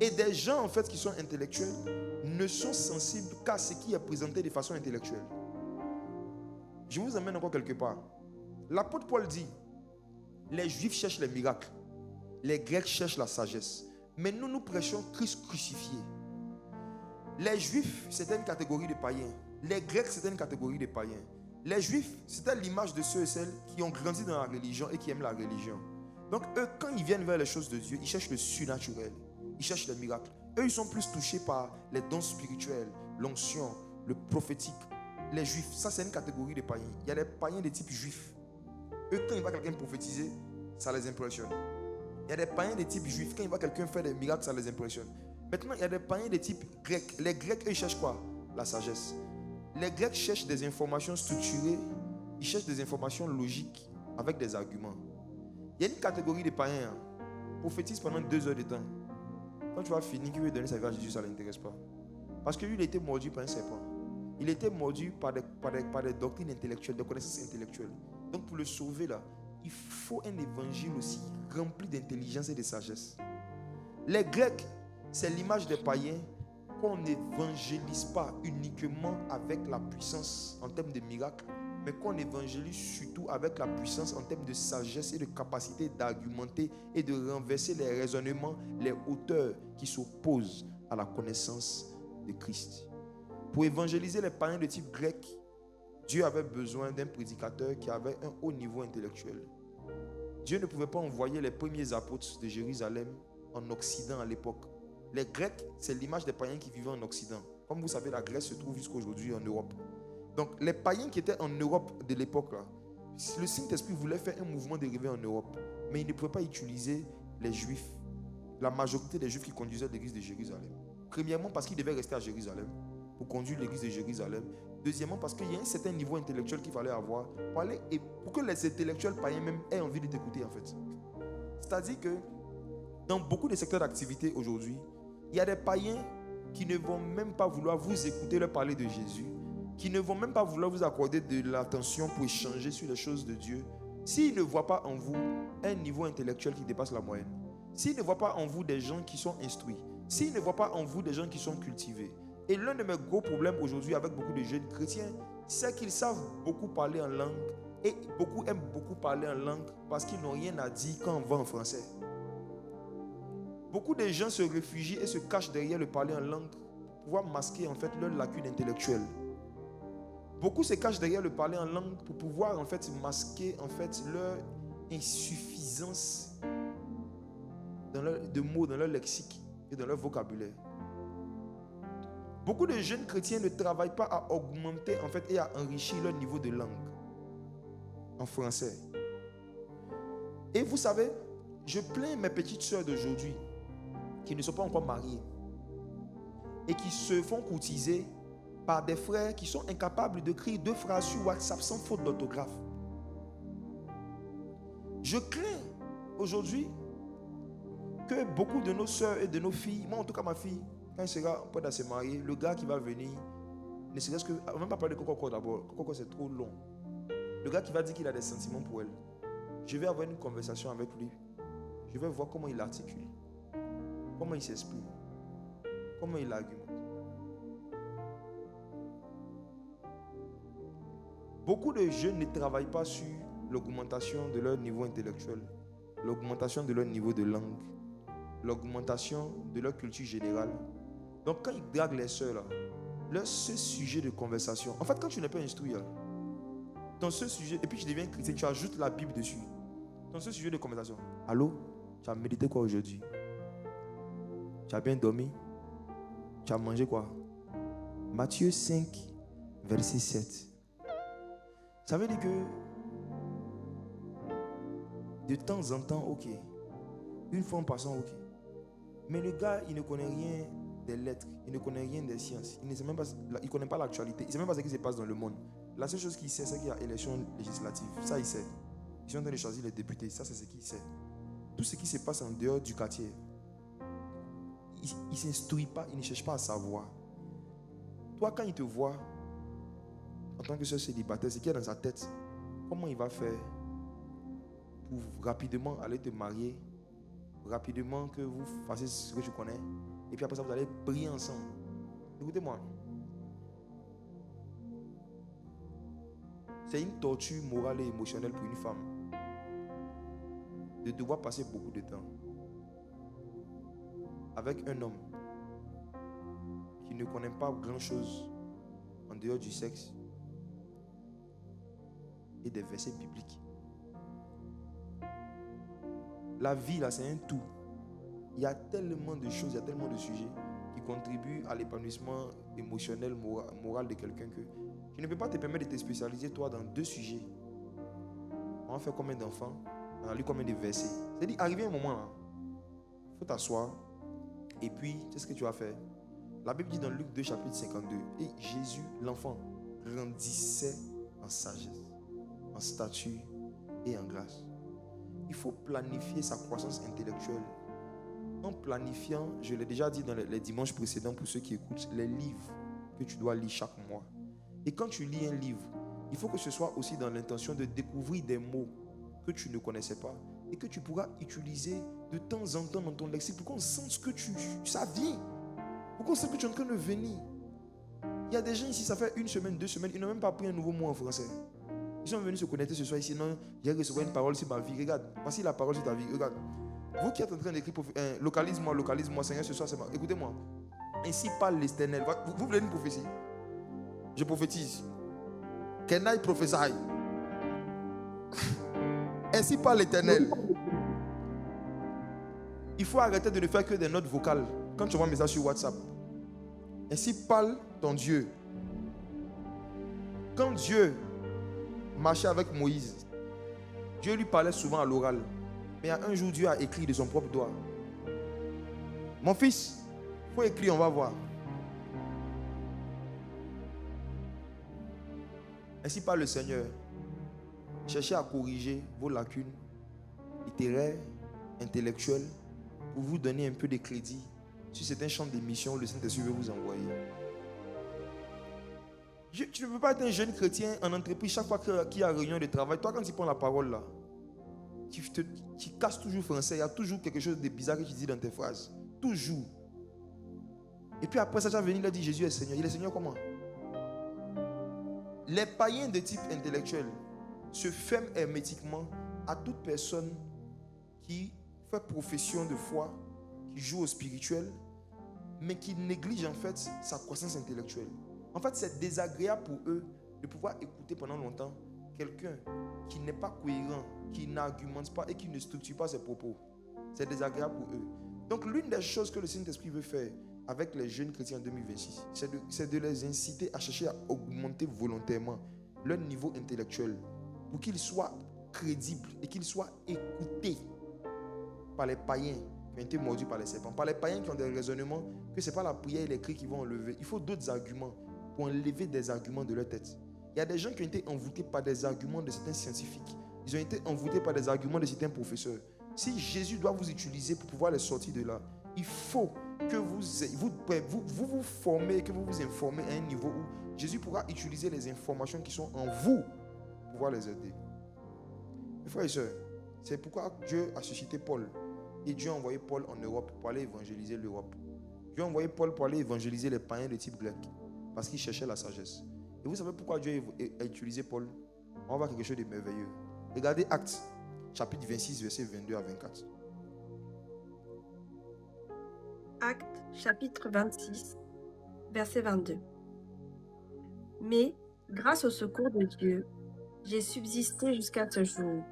Et des gens en fait qui sont intellectuels ne sont sensibles qu'à ce qui est présenté de façon intellectuelle. Je vous emmène encore quelque part. L'apôtre Paul dit, les Juifs cherchent les miracles, les Grecs cherchent la sagesse, mais nous prêchons Christ crucifié. Les Juifs, c'était une catégorie de païens. Les Grecs, c'était une catégorie de païens. Les Juifs, c'était l'image de ceux et celles qui ont grandi dans la religion et qui aiment la religion. Donc eux, quand ils viennent vers les choses de Dieu, ils cherchent le surnaturel. Ils cherchent les miracles. Eux, ils sont plus touchés par les dons spirituels, l'onction, le prophétique. Les Juifs, ça c'est une catégorie de païens. Il y a des païens de type juif. Eux, quand ils voient quelqu'un prophétiser, ça les impressionne. Il y a des païens de type juif. Quand ils voient quelqu'un faire des miracles, ça les impressionne. Maintenant, il y a des païens de type grec. Les Grecs, eux, ils cherchent quoi? La sagesse. Les Grecs cherchent des informations structurées. Ils cherchent des informations logiques avec des arguments. Il y a une catégorie de païens. Prophétise pendant 2 heures de temps. Quand tu vas finir, qui veut donner sa vie à Jésus, ça ne l'intéresse pas. Parce que lui, il a été mordu par un serpent. Il a été mordu par des doctrines intellectuelles, des connaissances intellectuelles. Donc pour le sauver là, il faut un évangile aussi rempli d'intelligence et de sagesse. Les Grecs, c'est l'image des païens qu'on n'évangélise pas uniquement avec la puissance en termes de miracles, mais qu'on évangélise surtout avec la puissance en termes de sagesse et de capacité d'argumenter et de renverser les raisonnements, les hauteurs qui s'opposent à la connaissance de Christ. Pour évangéliser les païens de type grec, Dieu avait besoin d'un prédicateur qui avait un haut niveau intellectuel. Dieu ne pouvait pas envoyer les premiers apôtres de Jérusalem en Occident à l'époque. Les Grecs, c'est l'image des païens qui vivaient en Occident. Comme vous savez, la Grèce se trouve jusqu'à aujourd'hui en Europe. Donc, les païens qui étaient en Europe de l'époque, là, le Saint-Esprit voulait faire un mouvement dérivé en Europe. Mais il ne pouvait pas utiliser les Juifs, la majorité des Juifs qui conduisaient l'église de Jérusalem. Premièrement, parce qu'ils devaient rester à Jérusalem pour conduire l'église de Jérusalem. Deuxièmement, parce qu'il y a un certain niveau intellectuel qu'il fallait avoir pour que les intellectuels païens même aient envie de t'écouter en fait. C'est-à-dire que dans beaucoup de secteurs d'activité aujourd'hui, il y a des païens qui ne vont même pas vouloir vous écouter leur parler de Jésus, qui ne vont même pas vouloir vous accorder de l'attention pour échanger sur les choses de Dieu, s'ils ne voient pas en vous un niveau intellectuel qui dépasse la moyenne, s'ils ne voient pas en vous des gens qui sont instruits, s'ils ne voient pas en vous des gens qui sont cultivés. Et l'un de mes gros problèmes aujourd'hui avec beaucoup de jeunes chrétiens, c'est qu'ils savent beaucoup parler en langue et beaucoup aiment beaucoup parler en langue parce qu'ils n'ont rien à dire quand on va en français. Beaucoup de gens se réfugient et se cachent derrière le parler en langue pour pouvoir masquer en fait leur lacune intellectuelle. Beaucoup se cachent derrière le parler en langue pour pouvoir en fait masquer en fait leur insuffisance de mots dans leur lexique et dans leur vocabulaire. Beaucoup de jeunes chrétiens ne travaillent pas à augmenter en fait et à enrichir leur niveau de langue en français. Et vous savez, je plains mes petites sœurs d'aujourd'hui qui ne sont pas encore mariées et qui se font courtiser par des frères qui sont incapables d'écrire 2 phrases sur WhatsApp sans faute d'orthographe. Je crains aujourd'hui que beaucoup de nos sœurs et de nos filles, moi en tout cas ma fille, quand elle sera prête à se marier, le gars qui va venir, ne serait-ce que, on ne va même pas parler de Coco d'abord, Coco c'est trop long. Le gars qui va dire qu'il a des sentiments pour elle, je vais avoir une conversation avec lui, je vais voir comment il articule, comment il s'exprime, comment il argumente. Beaucoup de jeunes ne travaillent pas sur l'augmentation de leur niveau intellectuel, l'augmentation de leur niveau de langue, l'augmentation de leur culture générale. Donc quand ils draguent les sœurs là, leur seul sujet de conversation, en fait quand tu n'es pas instruit là, ton seul sujet, et puis tu deviens chrétien, tu ajoutes la Bible dessus. Ton seul sujet de conversation, allô, tu as médité quoi aujourd'hui? Tu as bien dormi? Tu as mangé quoi? Matthieu 5, verset 7. Ça veut dire que de temps en temps, ok. Une fois en passant, ok. Mais le gars, il ne connaît rien des lettres, il ne connaît rien des sciences, il ne connaît pas l'actualité, il ne sait même pas ce qui se passe dans le monde. La seule chose qu'il sait, c'est qu'il y a élection législative. Ça, il sait. Ils sont en train de choisir les députés. Ça, c'est ce qu'il sait. Tout ce qui se passe en dehors du quartier, ne s'instruit pas, il ne cherche pas à savoir. Toi, quand il te voit, en tant que sœur célibataire, c'est qu'il y a dans sa tête, comment il va faire pour rapidement aller te marier, rapidement que vous fassiez ce que tu connais, et puis après ça, vous allez prier ensemble. Écoutez-moi. C'est une torture morale et émotionnelle pour une femme de devoir passer beaucoup de temps avec un homme qui ne connaît pas grand-chose en dehors du sexe et des versets bibliques. La vie, là, c'est un tout. Il y a tellement de choses, il y a tellement de sujets qui contribuent à l'épanouissement émotionnel, moral de quelqu'un que tu ne peux pas te permettre de te spécialiser, toi, dans 2 sujets. On va faire combien d'enfants? On a lu combien de versets? C'est-à-dire, arrivé un moment, là, il faut t'asseoir. Et puis, c'est ce que tu vas faire. La Bible dit dans Luc 2, chapitre 52, et Jésus, l'enfant, grandissait en sagesse, en stature et en grâce. Il faut planifier sa croissance intellectuelle. En planifiant, je l'ai déjà dit dans les dimanches précédents pour ceux qui écoutent, les livres que tu dois lire chaque mois. Et quand tu lis un livre, il faut que ce soit aussi dans l'intention de découvrir des mots que tu ne connaissais pas et que tu pourras utiliser de temps en temps dans ton lexique pour qu'on sente que ça vient. Pour qu'on sente que tu es en train de venir. Il y a des gens ici, ça fait 1 semaine, 2 semaines, ils n'ont même pas appris un nouveau mot en français. Ils sont venus se connecter ce soir ici. Non, j'ai reçu une parole sur ma vie. Regarde, voici la parole sur ta vie. Regarde. Vous qui êtes en train d'écrire, localise-moi, Seigneur, ce soir, c'est moi. Écoutez-moi. Ainsi parle l'Éternel. Vous voulez une prophétie? Je prophétise. Kenai prophétie. Ainsi parle l'Éternel. Il faut arrêter de ne faire que des notes vocales quand tu envoies un message sur WhatsApp. Ainsi parle ton Dieu. Quand Dieu marchait avec Moïse, Dieu lui parlait souvent à l'oral. Mais un jour, Dieu a écrit de son propre doigt. Mon fils, il faut écrire, on va voir. Ainsi parle le Seigneur. Cherchez à corriger vos lacunes littéraires, intellectuelles, pour vous donner un peu de crédit. Si c'est un champ d'émission, le Saint-Esprit veut vous envoyer. Tu ne peux pas être un jeune chrétien en entreprise chaque fois qu'il y a réunion de travail. Toi, quand tu prends la parole là, tu casses toujours français. Il y a toujours quelque chose de bizarre que tu dis dans tes phrases. Toujours. Et puis après ça, tu vas venir et dire Jésus est Seigneur. Il est Seigneur comment? Les païens de type intellectuel se ferment hermétiquement à toute personne qui fait profession de foi, qui joue au spirituel, mais qui néglige en fait sa croissance intellectuelle. En fait, c'est désagréable pour eux de pouvoir écouter pendant longtemps quelqu'un qui n'est pas cohérent, qui n'argumente pas et qui ne structure pas ses propos. C'est désagréable pour eux. Donc, l'une des choses que le Saint-Esprit veut faire avec les jeunes chrétiens en 2026, c'est de les inciter à chercher à augmenter volontairement leur niveau intellectuel pour qu'ils soient crédibles et qu'ils soient écoutés par les païens qui ont été mordus par les serpents, par les païens qui ont des raisonnements que ce n'est pas la prière et les cris qui vont enlever. Il faut d'autres arguments pour enlever des arguments de leur tête. Il y a des gens qui ont été envoûtés par des arguments de certains scientifiques. Ils ont été envoûtés par des arguments de certains professeurs. Si Jésus doit vous utiliser pour pouvoir les sortir de là, il faut que vous formez, que vous vous informez à un niveau où Jésus pourra utiliser les informations qui sont en vous pour pouvoir les aider. Mes frères et sœurs, c'est pourquoi Dieu a suscité Paul. Et Dieu a envoyé Paul en Europe pour aller évangéliser l'Europe. Dieu a envoyé Paul pour aller évangéliser les païens de type grec. Parce qu'il cherchait la sagesse. Et vous savez pourquoi Dieu a utilisé Paul? On va voir quelque chose de merveilleux. Regardez Actes, chapitre 26, versets 22 à 24. Actes, chapitre 26, verset 22. Mais, grâce au secours de Dieu, j'ai subsisté jusqu'à ce jour,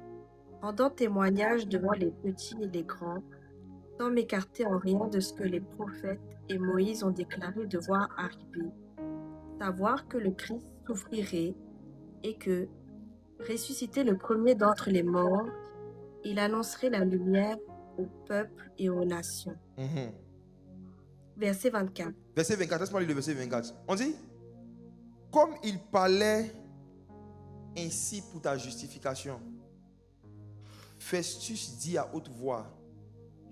rendant témoignage devant les petits et les grands, sans m'écarter en rien de ce que les prophètes et Moïse ont déclaré devoir arriver. Savoir que le Christ souffrirait et que, ressuscité le premier d'entre les morts, il annoncerait la lumière au peuple et aux nations. Verset 24. Verset 24, laisse-moi lire le verset 24. On dit, comme il parlait ainsi pour ta justification, Festus dit à haute voix,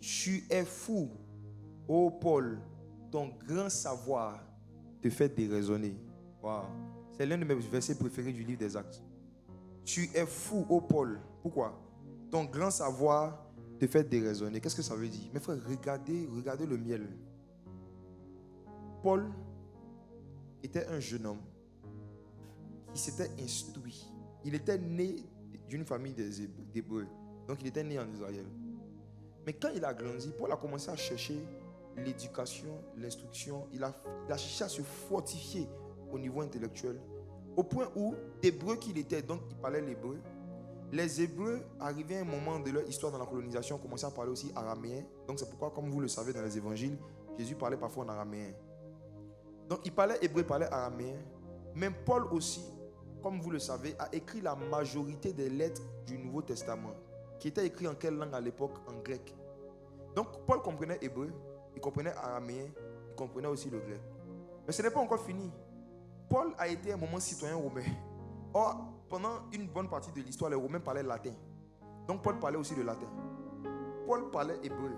tu es fou, Oh Paul, ton grand savoir te fait déraisonner. Wow. C'est l'un de mes versets préférés du livre des Actes. Tu es fou, oh Paul. Pourquoi? Ton grand savoir te fait déraisonner. Qu'est-ce que ça veut dire? Mes frères, regardez le miel. Paul était un jeune homme qui s'était instruit. Il était né d'une famille d'Hébreux. Donc il était né en Israël. Mais quand il a grandi, Paul a commencé à chercher l'éducation, l'instruction. Il a cherché à se fortifier au niveau intellectuel. Au point où, d'hébreu qu'il était, donc il parlait l'hébreu. Les Hébreux, arrivaient à un moment de leur histoire dans la colonisation, commençaient à parler aussi araméen. Donc c'est pourquoi, comme vous le savez dans les évangiles, Jésus parlait parfois en araméen. Donc il parlait hébreu, il parlait araméen. Même Paul aussi, comme vous le savez, a écrit la majorité des lettres du Nouveau Testament, qui étaient écrites en quelle langue à l'époque? En grec. Donc Paul comprenait hébreu, il comprenait araméen, il comprenait aussi le grec. Mais ce n'est pas encore fini. Paul a été un moment citoyen romain. Or, pendant une bonne partie de l'histoire, les Romains parlaient latin. Donc Paul parlait aussi le latin. Paul parlait hébreu,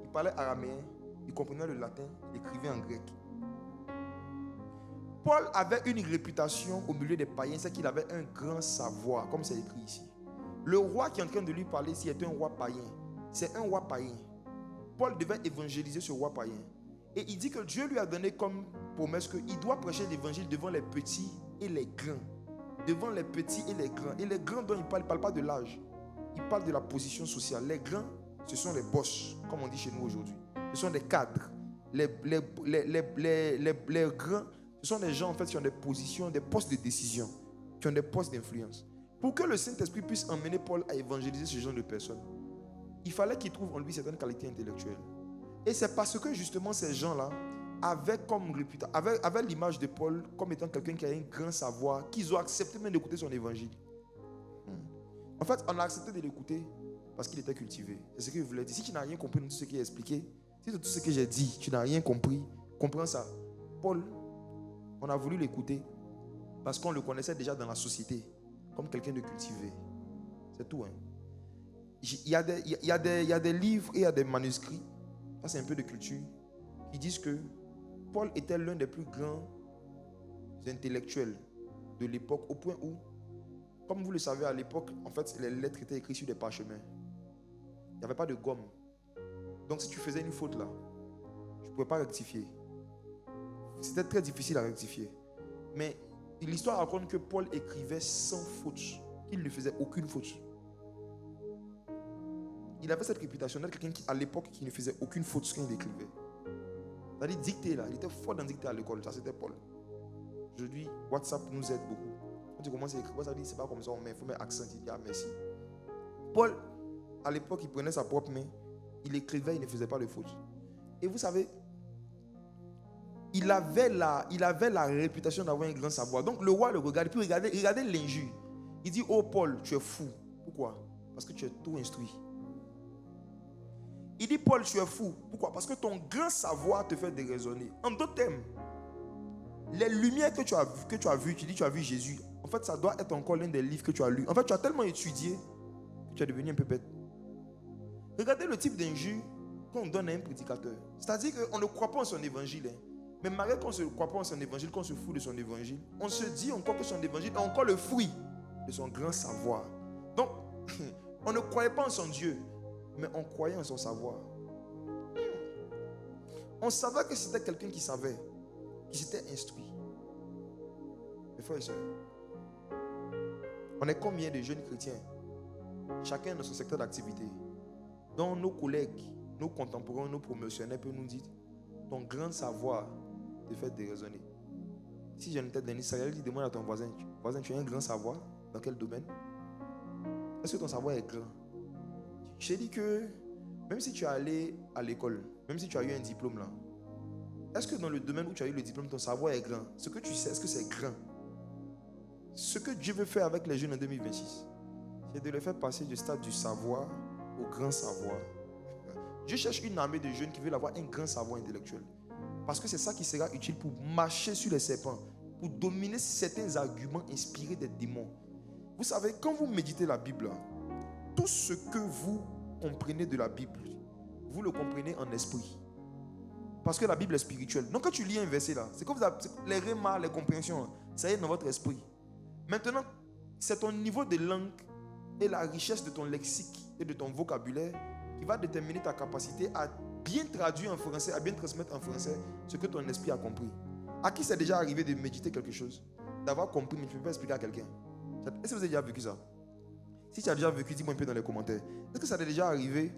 il parlait araméen, il comprenait le latin, il écrivait en grec. Paul avait une réputation au milieu des païens, c'est qu'il avait un grand savoir, comme c'est écrit ici. Le roi qui est en train de lui parler ici est un roi païen. C'est un roi païen. Paul devait évangéliser ce roi païen. Et il dit que Dieu lui a donné comme promesse qu'il doit prêcher l'évangile devant les petits et les grands. Devant les petits et les grands. Et les grands dont il ne parle pas de l'âge. Il parle de la position sociale. Les grands, ce sont les boss, comme on dit chez nous aujourd'hui. Ce sont des cadres. Les grands, ce sont des gens en fait qui ont des positions, des postes de décision, qui ont des postes d'influence. Pour que le Saint-Esprit puisse emmener Paul à évangéliser ce genre de personnes, il fallait qu'il trouve en lui certaines qualités intellectuelles. Et c'est parce que justement ces gens-là avaient comme réputation, avaient l'image de Paul comme étant quelqu'un qui a un grand savoir, qu'ils ont accepté même d'écouter son évangile. En fait, on a accepté de l'écouter parce qu'il était cultivé. C'est ce qu'il voulait dire. Si tu n'as rien compris de tout ce qui est expliqué, si de tout ce que j'ai dit, tu n'as rien compris, comprends ça. Paul, on a voulu l'écouter parce qu'on le connaissait déjà dans la société comme quelqu'un de cultivé. C'est tout. Il y a des livres et il y a des manuscrits, ça c'est un peu de culture, qui disent que Paul était l'un des plus grands intellectuels de l'époque, au point où, comme vous le savez, à l'époque, en fait, les lettres étaient écrites sur des parchemins. Il n'y avait pas de gomme. Donc si tu faisais une faute là, tu ne pouvais pas rectifier. C'était très difficile à rectifier. Mais l'histoire raconte que Paul écrivait sans faute. Il ne faisait aucune faute. Il avait cette réputation d'être quelqu'un qui, à l'époque, qui ne faisait aucune faute quand il écrivait. C'est-à-dire dicter là. Il était fort dans dicter à l'école. Ça, c'était Paul. Aujourd'hui, WhatsApp nous aide beaucoup. Quand tu commences à écrire, ça dit c'est pas comme ça, il faut mettre accent, il dit ah merci. Paul, à l'époque, il prenait sa propre main, il écrivait, il ne faisait pas de faute. Et vous savez, il avait la réputation d'avoir un grand savoir. Donc le roi le regarde, puis regardez l'injure. Il dit oh Paul, tu es fou. Pourquoi? Parce que tu es tout instruit. Il dit Paul, tu es fou. Pourquoi? Parce que ton grand savoir te fait déraisonner. En d'autres termes, les lumières que tu as vues, tu dis tu as vu Jésus. En fait, ça doit être encore l'un des livres que tu as lu. En fait, tu as tellement étudié que tu es devenu un peu bête. Regardez le type d'injure qu'on donne à un prédicateur. C'est-à-dire qu'on ne croit pas en son évangile. Mais malgré qu'on ne croit pas en son évangile, qu'on se fout de son évangile, on se dit encore que son évangile est encore le fruit de son grand savoir. Donc, on ne croyait pas en son Dieu, mais on croyait en son savoir. On savait que c'était quelqu'un qui savait, qui s'était instruit. Mes frères et sœurs, on est combien de jeunes chrétiens, chacun dans son secteur d'activité, dont nos collègues, nos contemporains, nos promotionnaires peuvent nous dire ton grand savoir te fait déraisonner. Si je n'étais dans Israël, dis demande à ton voisin, tu as un grand savoir dans quel domaine? Est-ce que ton savoir est grand? Je dis que même si tu es allé à l'école, même si tu as eu un diplôme là, est-ce que dans le domaine où tu as eu le diplôme, ton savoir est grand? Ce que tu sais, est-ce que c'est grand? Ce que Dieu veut faire avec les jeunes en 2026, c'est de les faire passer du stade du savoir au grand savoir. Dieu cherche une armée de jeunes qui veulent avoir un grand savoir intellectuel. Parce que c'est ça qui sera utile pour marcher sur les serpents, pour dominer certains arguments inspirés des démons. Vous savez, quand vous méditez la Bible, tout ce que vous comprenez de la Bible, vous le comprenez en esprit. Parce que la Bible est spirituelle. Donc quand tu lis un verset là, c'est comme les remarques, les compréhensions, là, ça y est dans votre esprit. Maintenant, c'est ton niveau de langue et la richesse de ton lexique et de ton vocabulaire qui va déterminer ta capacité à bien traduire en français, à bien transmettre en français ce que ton esprit a compris. À qui c'est déjà arrivé de méditer quelque chose, d'avoir compris, mais tu ne peux pas expliquer à quelqu'un? Est-ce que vous avez déjà vécu ça? Si tu as déjà vécu, dis-moi un peu dans les commentaires. Est-ce que ça t'est déjà arrivé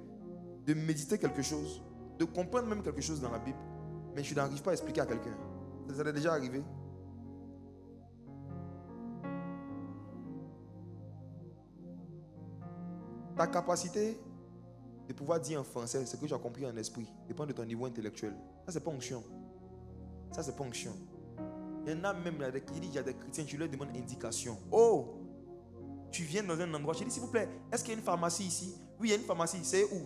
de méditer quelque chose, de comprendre même quelque chose dans la Bible, mais tu n'arrives pas à expliquer à quelqu'un? Ça t'est déjà arrivé? Ta capacité de pouvoir dire en français ce que tu as compris en esprit dépend de ton niveau intellectuel. Ça, c'est pas onction. Ça, c'est pas onction. Il y en a même, il y a des chrétiens, tu leur demandes indication. Oh, tu viens dans un endroit, tu dis s'il vous plaît, est-ce qu'il y a une pharmacie ici? Oui, il y a une pharmacie, c'est où?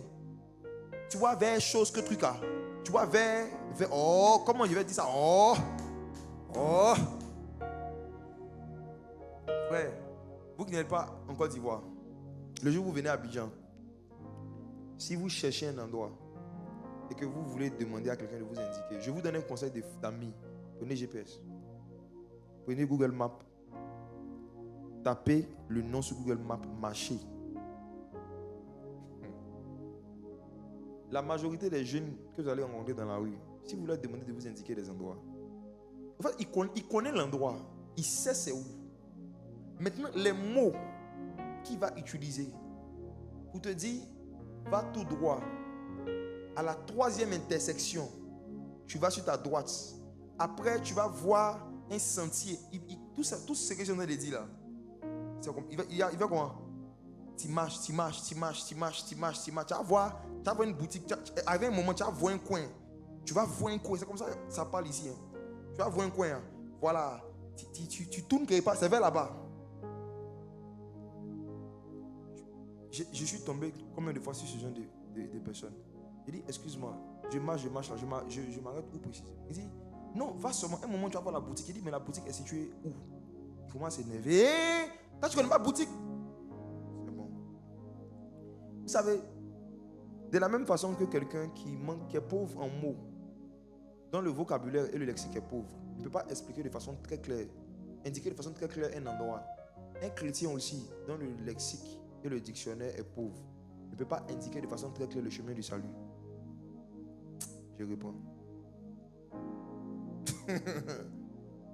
Tu vois, vers chose que truc là. Tu vois, vers, oh, comment je vais dire ça? Oh, frère, vous qui n'êtes pas en Côte d'Ivoire, le jour où vous venez à Abidjan, si vous cherchez un endroit et que vous voulez demander à quelqu'un de vous indiquer, je vous donne un conseil d'amis. Prenez GPS. Prenez Google Maps. Tapez le nom sur Google Maps, marché. La majorité des jeunes que vous allez rencontrer dans la rue, si vous leur demandez de vous indiquer des endroits, en fait, il connaît l'endroit. Il sait c'est où. Maintenant, les mots qu'il va utiliser pour te dire, va tout droit. À la 3e intersection, tu vas sur ta droite. Après, tu vas voir un sentier. Tout ce que je suis en train de dire là, il va comment? Tu marches. Tu vas voir une boutique. Avec un moment, tu vas voir un coin. C'est comme ça, ça parle ici. Hein. Tu vas voir un coin. Hein. Voilà. Tu tournes quelque part, c'est vers là-bas. Je suis tombé combien de fois sur ce genre de personnes. Il dit, excuse-moi, je marche là, je m'arrête où précisément? Il dit, non, va seulement, un moment tu vas voir la boutique. Il dit, mais la boutique est située où? Il commence à s'énerver. Quand tu connais pas la boutique, c'est bon. Vous savez, de la même façon que quelqu'un qui est pauvre en mots, dont le vocabulaire et le lexique est pauvre, ne peut pas expliquer de façon très claire, indiquer de façon très claire un endroit. Un chrétien aussi, dont le lexique et le dictionnaire est pauvre, ne peut pas indiquer de façon très claire le chemin du salut. Je reprends.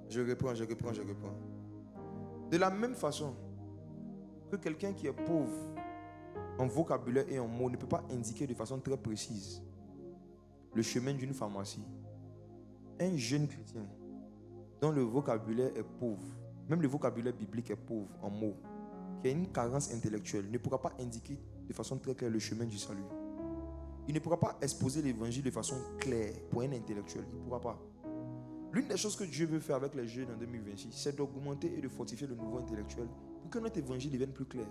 Je reprends. De la même façon que quelqu'un qui est pauvre en vocabulaire et en mots ne peut pas indiquer de façon très précise le chemin d'une pharmacie, un jeune chrétien dont le vocabulaire est pauvre, même le vocabulaire biblique est pauvre en mots, qui a une carence intellectuelle, ne pourra pas indiquer de façon très claire le chemin du salut. Il ne pourra pas exposer l'évangile de façon claire pour un intellectuel. Il ne pourra pas. L'une des choses que Dieu veut faire avec les jeunes en 2026, c'est d'augmenter et de fortifier le niveau intellectuel pour que notre évangile devienne plus clair.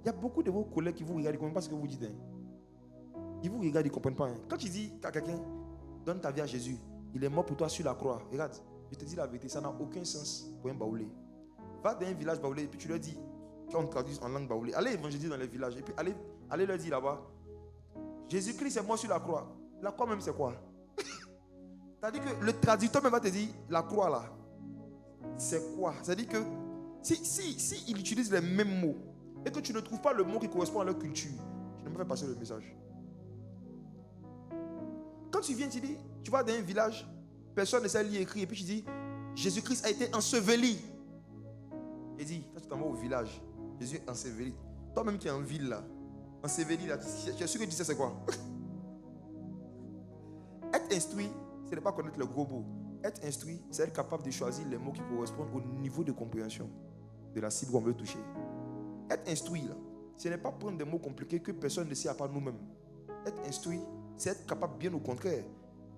Il y a beaucoup de vos collègues qui vous regardent, ils ne comprennent pas ce que vous dites. Hein. Ils vous regardent, ils ne comprennent pas. Hein. Quand tu dis à quelqu'un, donne ta vie à Jésus, il est mort pour toi sur la croix. Regarde, je te dis la vérité, ça n'a aucun sens pour un baoulé. Va dans un village baoulé et puis tu leur dis, quand on traduit en langue baoulé, allez évangéliser dans les villages et puis allez leur dire là-bas, Jésus-Christ est mort sur la croix. La croix même c'est quoi? C'est-à-dire que le traducteur même va te dire, la croix là, c'est quoi? C'est-à-dire que si il utilise les mêmes mots et que tu ne trouves pas le mot qui correspond à leur culture, tu ne peux pas passer le message. Quand tu viens, tu dis, tu vas dans un village, personne ne sait lire et écrire, et puis tu dis, Jésus-Christ a été enseveli. Et dit, quand tu t'en vas au village, Jésus est enseveli. Toi-même qui es en ville là, enseveli là, tu es sûr que tu sais c'est quoi? Être instruit, ce n'est pas connaître le gros mots. Être instruit, c'est être capable de choisir les mots qui correspondent au niveau de compréhension de la cible qu'on veut toucher. Être instruit, là, ce n'est pas prendre des mots compliqués que personne ne sait à part nous-mêmes. Être instruit, c'est être capable, bien au contraire,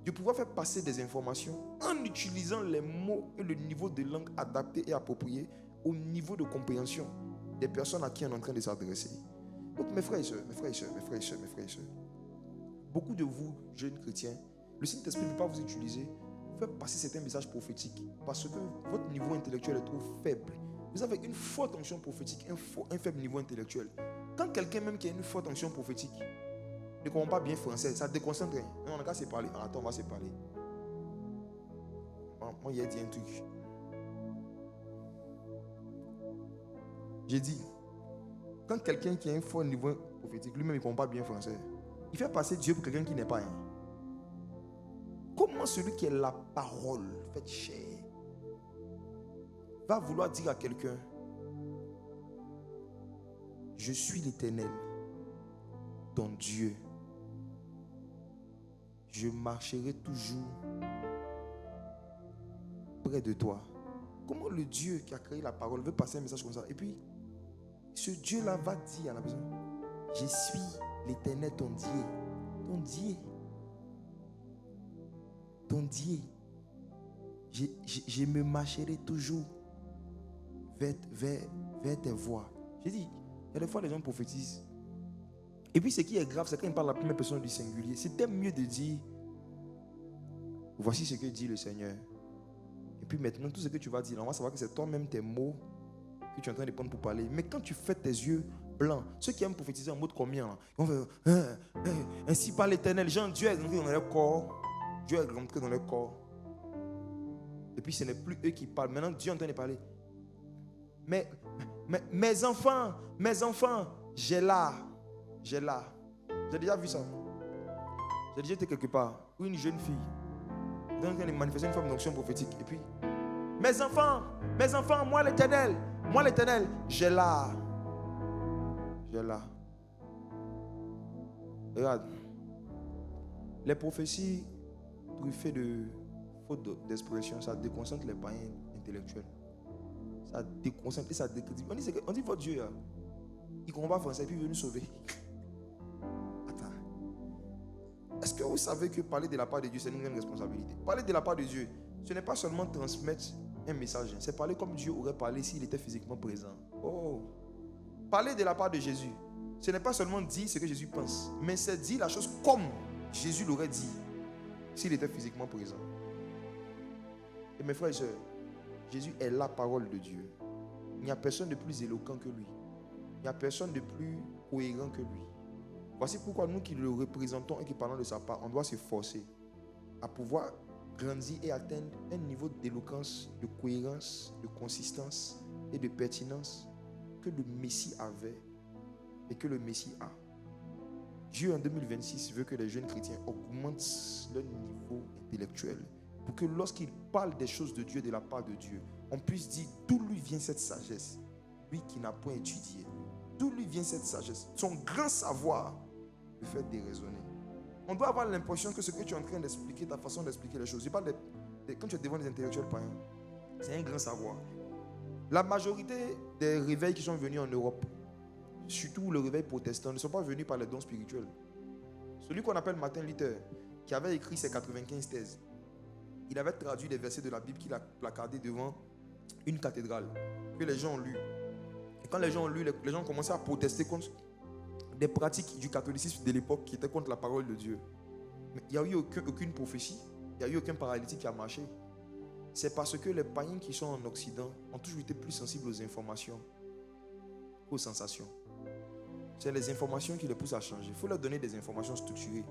de pouvoir faire passer des informations en utilisant les mots et le niveau de langue adapté et approprié au niveau de compréhension des personnes à qui on est en train de s'adresser. Donc mes frères et sœurs, beaucoup de vous, jeunes chrétiens, le Saint-Esprit ne peut pas vous utiliser pour faire passer certains messages prophétiques parce que votre niveau intellectuel est trop faible. Vous avez une forte onction prophétique, un faible niveau intellectuel. Quand quelqu'un même qui a une forte onction prophétique ne comprends pas bien français, ça te déconcentre. Non, on n'a qu'à se parler. Attends, on va se parler. Moi, il a dit un truc. J'ai dit, quand quelqu'un qui a un fort niveau prophétique, lui-même, il ne comprend pas bien français, il fait passer Dieu pour quelqu'un qui n'est pas un. Comment celui qui est la parole, fait chair, va vouloir dire à quelqu'un, je suis l'Éternel, ton Dieu. Je marcherai toujours près de toi. Comment le Dieu qui a créé la parole veut passer un message comme ça? Et puis, ce Dieu-là va dire à la personne, je suis l'Éternel, ton Dieu. Ton Dieu. Ton Dieu. Je me marcherai toujours vers tes voies. J'ai dit, il y a des fois les gens prophétisent. Et puis ce qui est grave, c'est quand ils parlent à la première personne du singulier. C'était mieux de dire, voici ce que dit le Seigneur. Et puis maintenant, tout ce que tu vas dire, on va savoir que c'est toi-même tes mots que tu es en train de prendre pour parler. Mais quand tu fais tes yeux blancs, ceux qui aiment prophétiser en mode combien, là, ils vont faire, ainsi par l'Éternel, Jean, Dieu est rentré dans leur corps. Dieu est rentré dans leur corps. Et puis ce n'est plus eux qui parlent. Maintenant, Dieu est en train de parler. Mais mes enfants, j'ai là. J'ai déjà vu ça. J'ai déjà été quelque part où une jeune fille est en train de manifester une forme d'onction prophétique. Et puis, mes enfants, moi l'Éternel, j'ai là. Regarde, les prophéties truffées de faute d'expression, ça déconcentre les païens intellectuels. Ça déconcentre et ça décrédibilise. On dit votre Dieu, là, il combat français et puis il veut nous sauver. Attends. Est-ce que vous savez que parler de la part de Dieu, c'est une grande responsabilité? Parler de la part de Dieu, ce n'est pas seulement transmettre un message, c'est parler comme Dieu aurait parlé s'il était physiquement présent. Oh. Parler de la part de Jésus, ce n'est pas seulement dire ce que Jésus pense, mais c'est dire la chose comme Jésus l'aurait dit s'il était physiquement présent. Et mes frères et sœurs, Jésus est la parole de Dieu. Il n'y a personne de plus éloquent que lui. Il n'y a personne de plus cohérent que lui. Voici pourquoi nous qui le représentons et qui parlons de sa part, on doit se forcer à pouvoir grandir et atteindre un niveau d'éloquence, de cohérence, de consistance et de pertinence que le Messie avait et que le Messie a. Dieu en 2026 veut que les jeunes chrétiens augmentent leur niveau intellectuel pour que lorsqu'ils parlent des choses de Dieu, de la part de Dieu, on puisse dire d'où lui vient cette sagesse. Lui qui n'a point étudié, d'où lui vient cette sagesse. Son grand savoir le fait déraisonner. On doit avoir l'impression que ce que tu es en train d'expliquer, ta façon d'expliquer les choses, je parle quand tu es devant des intellectuels païens, c'est un grand savoir. La majorité des réveils qui sont venus en Europe, surtout le réveil protestant, ne sont pas venus par les dons spirituels. Celui qu'on appelle Martin Luther, qui avait écrit ses 95 thèses, il avait traduit des versets de la Bible qu'il a placardés devant une cathédrale que les gens ont lu. Et quand les gens ont lu, les gens ont commencé à protester contre des pratiques du catholicisme de l'époque qui étaient contre la parole de Dieu. Mais il n'y a eu aucune prophétie, il n'y a eu aucun paralytique qui a marché. C'est parce que les païens qui sont en Occident ont toujours été plus sensibles aux informations qu'aux sensations. C'est les informations qui les poussent à changer. Il faut leur donner des informations structurées.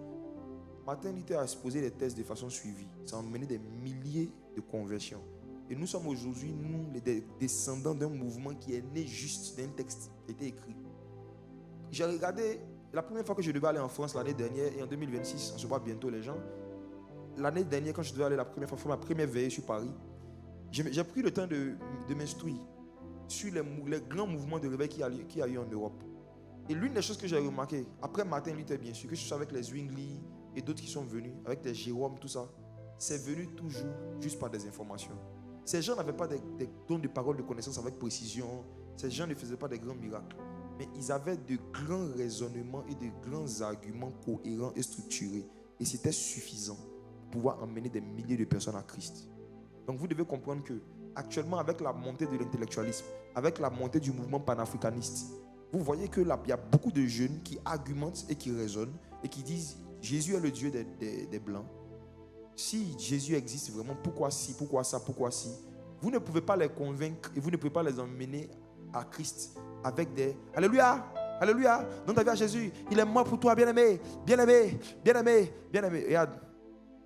Martin Luther a exposé les thèses de façon suivie. Ça a mené des milliers de conversions. Et nous sommes aujourd'hui, nous, les descendants d'un mouvement qui est né juste d'un texte qui a été écrit. J'ai regardé, la première fois que je devais aller en France l'année dernière, et en 2026, on se voit bientôt les gens. L'année dernière, quand je devais aller la première fois, ma première veillée sur Paris, j'ai pris le temps de m'instruire sur les grands mouvements de réveil qu'il y a eu en Europe. Et l'une des choses que j'ai remarqué, après Martin Luther bien sûr, que ce soit avec les Zwingli et d'autres qui sont venus, avec les Jérôme, tout ça, c'est venu toujours juste par des informations. Ces gens n'avaient pas des dons de parole, de connaissance avec précision. Ces gens ne faisaient pas des grands miracles. Mais ils avaient de grands raisonnements et de grands arguments cohérents et structurés. Et c'était suffisant pour pouvoir emmener des milliers de personnes à Christ. Donc vous devez comprendre que actuellement, avec la montée de l'intellectualisme, avec la montée du mouvement panafricaniste, vous voyez que là, il y a beaucoup de jeunes qui argumentent et qui raisonnent et qui disent Jésus est le Dieu des Blancs. Si Jésus existe vraiment, pourquoi si, pourquoi ça, pourquoi si? Vous ne pouvez pas les convaincre et vous ne pouvez pas les emmener à Christ avec des Alléluia, Alléluia. Donne ta vie à Jésus. Il est mort pour toi, bien-aimé. Bien-aimé. Bien-aimé. Bien-aimé. Regarde.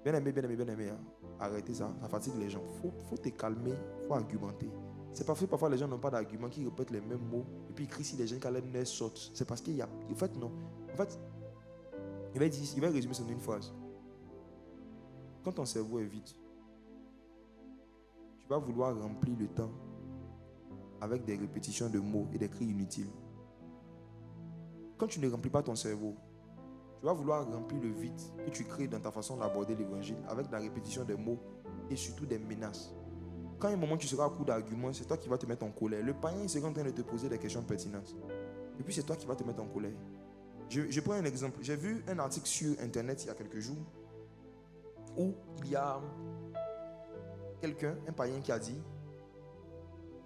Bien-aimé, bien-aimé, bien-aimé. Arrêtez ça. Ça fatigue les gens. Faut te calmer. Faut argumenter. C'est parce que parfois les gens n'ont pas d'argument, qui répètent les mêmes mots. Et puis ils crient si les gens qui les nerfs sautent. C'est parce qu'il y a. En fait, non. En fait, il va résumer ça en une phrase. Quand ton cerveau est vide, tu vas vouloir remplir le temps avec des répétitions de mots et des cris inutiles. Quand tu ne remplis pas ton cerveau, tu vas vouloir remplir le vide que tu crées dans ta façon d'aborder l'évangile avec la répétition des mots et surtout des menaces. Quand un moment tu seras à court d'arguments, c'est toi qui vas te mettre en colère. Le païen sera en train de te poser des questions pertinentes. Et puis c'est toi qui vas te mettre en colère. Je prends un exemple. J'ai vu un article sur Internet il y a quelques jours où il y a quelqu'un, un païen qui a dit,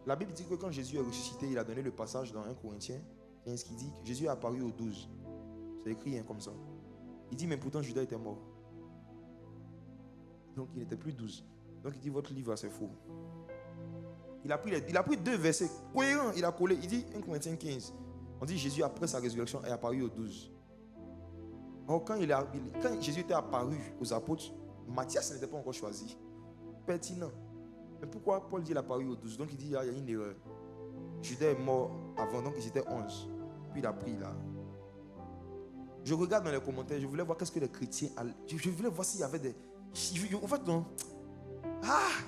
la Bible dit que quand Jésus est ressuscité, il a donné le passage dans 1 Corinthiens 15 qui dit que Jésus est apparu aux 12. C'est écrit comme ça. Il dit, mais pourtant Judas était mort. Donc il n'était plus 12. Donc il dit, votre livre c'est faux. Il a pris 2 versets cohérents, il a collé. Il dit 1 Corinthiens 15. On dit Jésus après sa résurrection est apparu aux 12. Or quand Jésus était apparu aux apôtres, Matthias n'était pas encore choisi. Pertinent. Mais pourquoi Paul dit il est apparu aux 12? Donc il dit il y a une erreur. Judas est mort avant, donc ils étaient 11. Puis il a pris là. Je regarde dans les commentaires, je voulais voir qu'est-ce que les chrétiens. Je voulais voir s'il y avait des. En fait, non. Ah!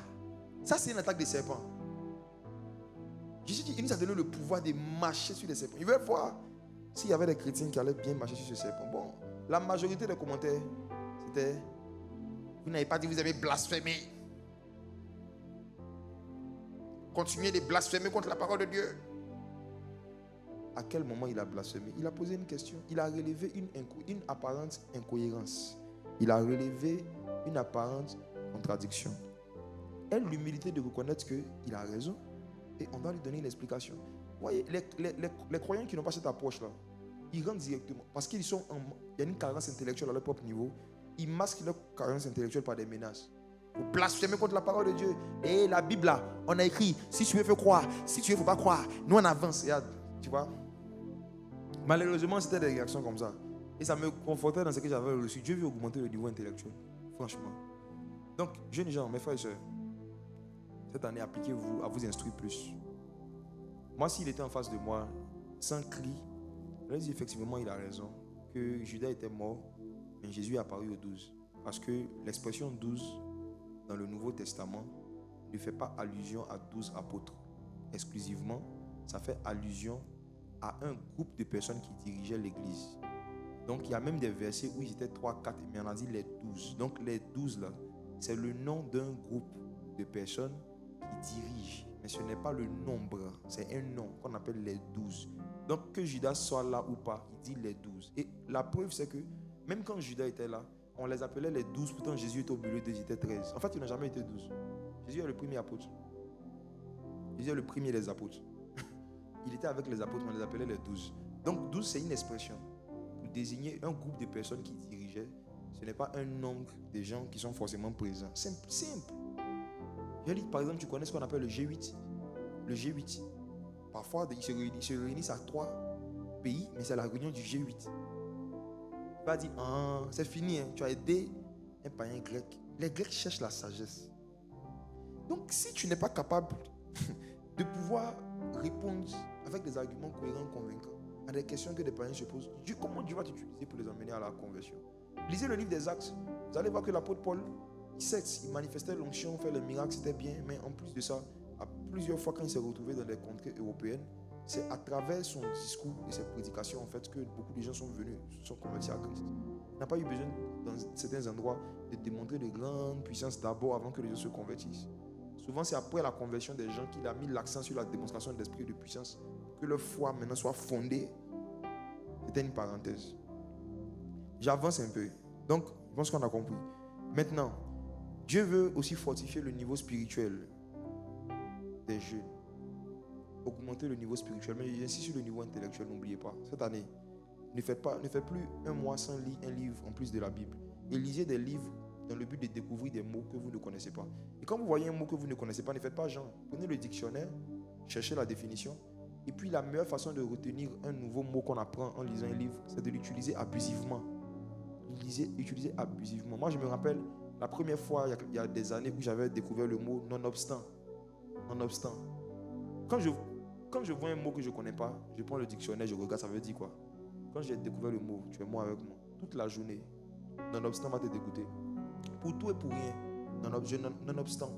Ça, c'est une attaque des serpents. Jésus dit, il nous a donné le pouvoir de marcher sur les serpents. Il veut voir s'il y avait des chrétiens qui allaient bien marcher sur ce serpent. Bon, la majorité des commentaires, c'était vous n'avez pas dit, vous avez blasphémé. Continuez de blasphémer contre la parole de Dieu. À quel moment il a blasphémé? Il a posé une question. Il a relevé une apparente incohérence. Il a relevé une apparente contradiction. Et l'humilité de reconnaître qu'il a raison. Et on doit lui donner une explication. Vous voyez, les croyants qui n'ont pas cette approche-là, ils rentrent directement. Parce qu'il y a une carence intellectuelle à leur propre niveau. Ils masquent leur carence intellectuelle par des menaces. Pour blasphémer contre la parole de Dieu. Et la Bible là, on a écrit, si tu veux, faut croire. Si tu veux, faut pas croire. Nous, on avance. Regarde, tu vois. Malheureusement, c'était des réactions comme ça. Et ça me confortait dans ce que j'avais reçu. Dieu veut augmenter le niveau intellectuel. Franchement. Donc, jeunes gens, mes frères et sœurs, cette année, appliquez-vous à vous instruire plus. Moi, s'il était en face de moi, sans cri, je lui dis effectivement, il a raison, que Judas était mort, mais Jésus est apparu aux 12. Parce que l'expression 12 dans le Nouveau Testament ne fait pas allusion à 12 apôtres exclusivement, ça fait allusion à un groupe de personnes qui dirigeaient l'église. Donc, il y a même des versets où ils étaient 3, 4, mais on a dit les 12. Donc, les 12 là, c'est le nom d'un groupe de personnes qui dirigent. Mais ce n'est pas le nombre, c'est un nom qu'on appelle les 12. Donc, que Judas soit là ou pas, il dit les 12. Et la preuve, c'est que même quand Judas était là, on les appelait les 12, pourtant Jésus était au milieu d'eux, ils étaient 13. En fait, il n'a jamais été 12. Jésus est le premier apôtre. Jésus est le premier des apôtres. Il était avec les apôtres, on les appelait les 12. Donc 12, c'est une expression pour désigner un groupe de personnes qui dirigeaient. Ce n'est pas un nombre de gens qui sont forcément présents. Simple, simple. Je dis, par exemple, tu connais ce qu'on appelle le G8. Le G8. Parfois, ils se réunissent à 3 pays, mais c'est la réunion du G8. Tu vas dire, ah, c'est fini, hein. Tu as aidé un païen grec. Les Grecs cherchent la sagesse. Donc, si tu n'es pas capable de pouvoir répondre avec des arguments cohérents, convaincants à des questions que des païens se posent, comment Dieu va t'utiliser pour les emmener à la conversion? Lisez le livre des Actes. Vous allez voir que l'apôtre Paul, il manifestait l'onction, fait le miracle, c'était bien, mais en plus de ça, à plusieurs fois quand il s'est retrouvé dans les contrées européennes, c'est à travers son discours et ses prédications en fait que beaucoup de gens sont venus, sont convertis à Christ. Il n'a pas eu besoin dans certains endroits de démontrer de grandes puissances d'abord avant que les gens se convertissent. Souvent c'est après la conversion des gens qu'il a mis l'accent sur la démonstration de l'esprit de puissance pour que leur foi maintenant soit fondée. C'était une parenthèse. J'avance un peu. Donc, je pense qu'on a compris. Maintenant, Dieu veut aussi fortifier le niveau spirituel des jeunes. Augmenter le niveau spirituel. Mais j'insiste sur le niveau intellectuel, n'oubliez pas. Cette année, ne faites plus un mois sans lire un livre en plus de la Bible. Et lisez des livres dans le but de découvrir des mots que vous ne connaissez pas. Et quand vous voyez un mot que vous ne connaissez pas, ne faites pas genre. Prenez le dictionnaire, cherchez la définition Et puis la meilleure façon de retenir un nouveau mot qu'on apprend en lisant un livre, c'est de l'utiliser abusivement. Utiliser abusivement. Moi, je me rappelle la première fois, il y a des années, où j'avais découvert le mot nonobstant. Nonobstant. Quand je vois un mot que je ne connais pas, je prends le dictionnaire, je regarde, ça veut dire quoi? Quand j'ai découvert le mot, tu es moi avec moi, toute la journée, nonobstant va te dégoûter. Pour tout et pour rien, nonobstant.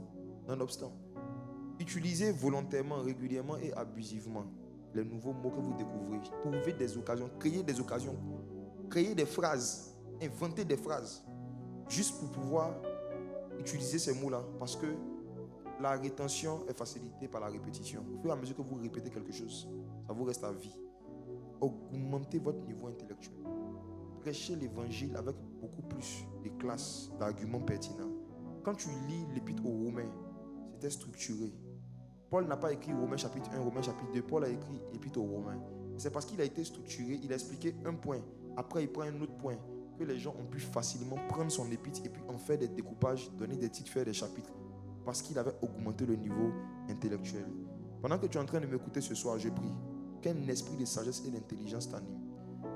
Utilisez volontairement, régulièrement et abusivement les nouveaux mots que vous découvrez. Trouvez des occasions, créez des phrases, inventez des phrases, juste pour pouvoir utiliser ces mots-là, parce que la rétention est facilitée par la répétition. Au fur et à mesure que vous répétez quelque chose, ça vous reste à vie. Augmentez votre niveau intellectuel. Prêchez l'évangile avec beaucoup plus de classe, d'arguments pertinents. Quand tu lis l'épître aux Romains, c'était structuré. Paul n'a pas écrit Romains chapitre 1, Romains chapitre 2. Paul a écrit l'épître aux Romains. C'est parce qu'il a été structuré, il a expliqué un point. Après, il prend un autre point, que les gens ont pu facilement prendre son épître et puis en faire des découpages, donner des titres, faire des chapitres. Parce qu'il avait augmenté le niveau intellectuel. Pendant que tu es en train de m'écouter ce soir, je prie qu'un esprit de sagesse et d'intelligence t'anime.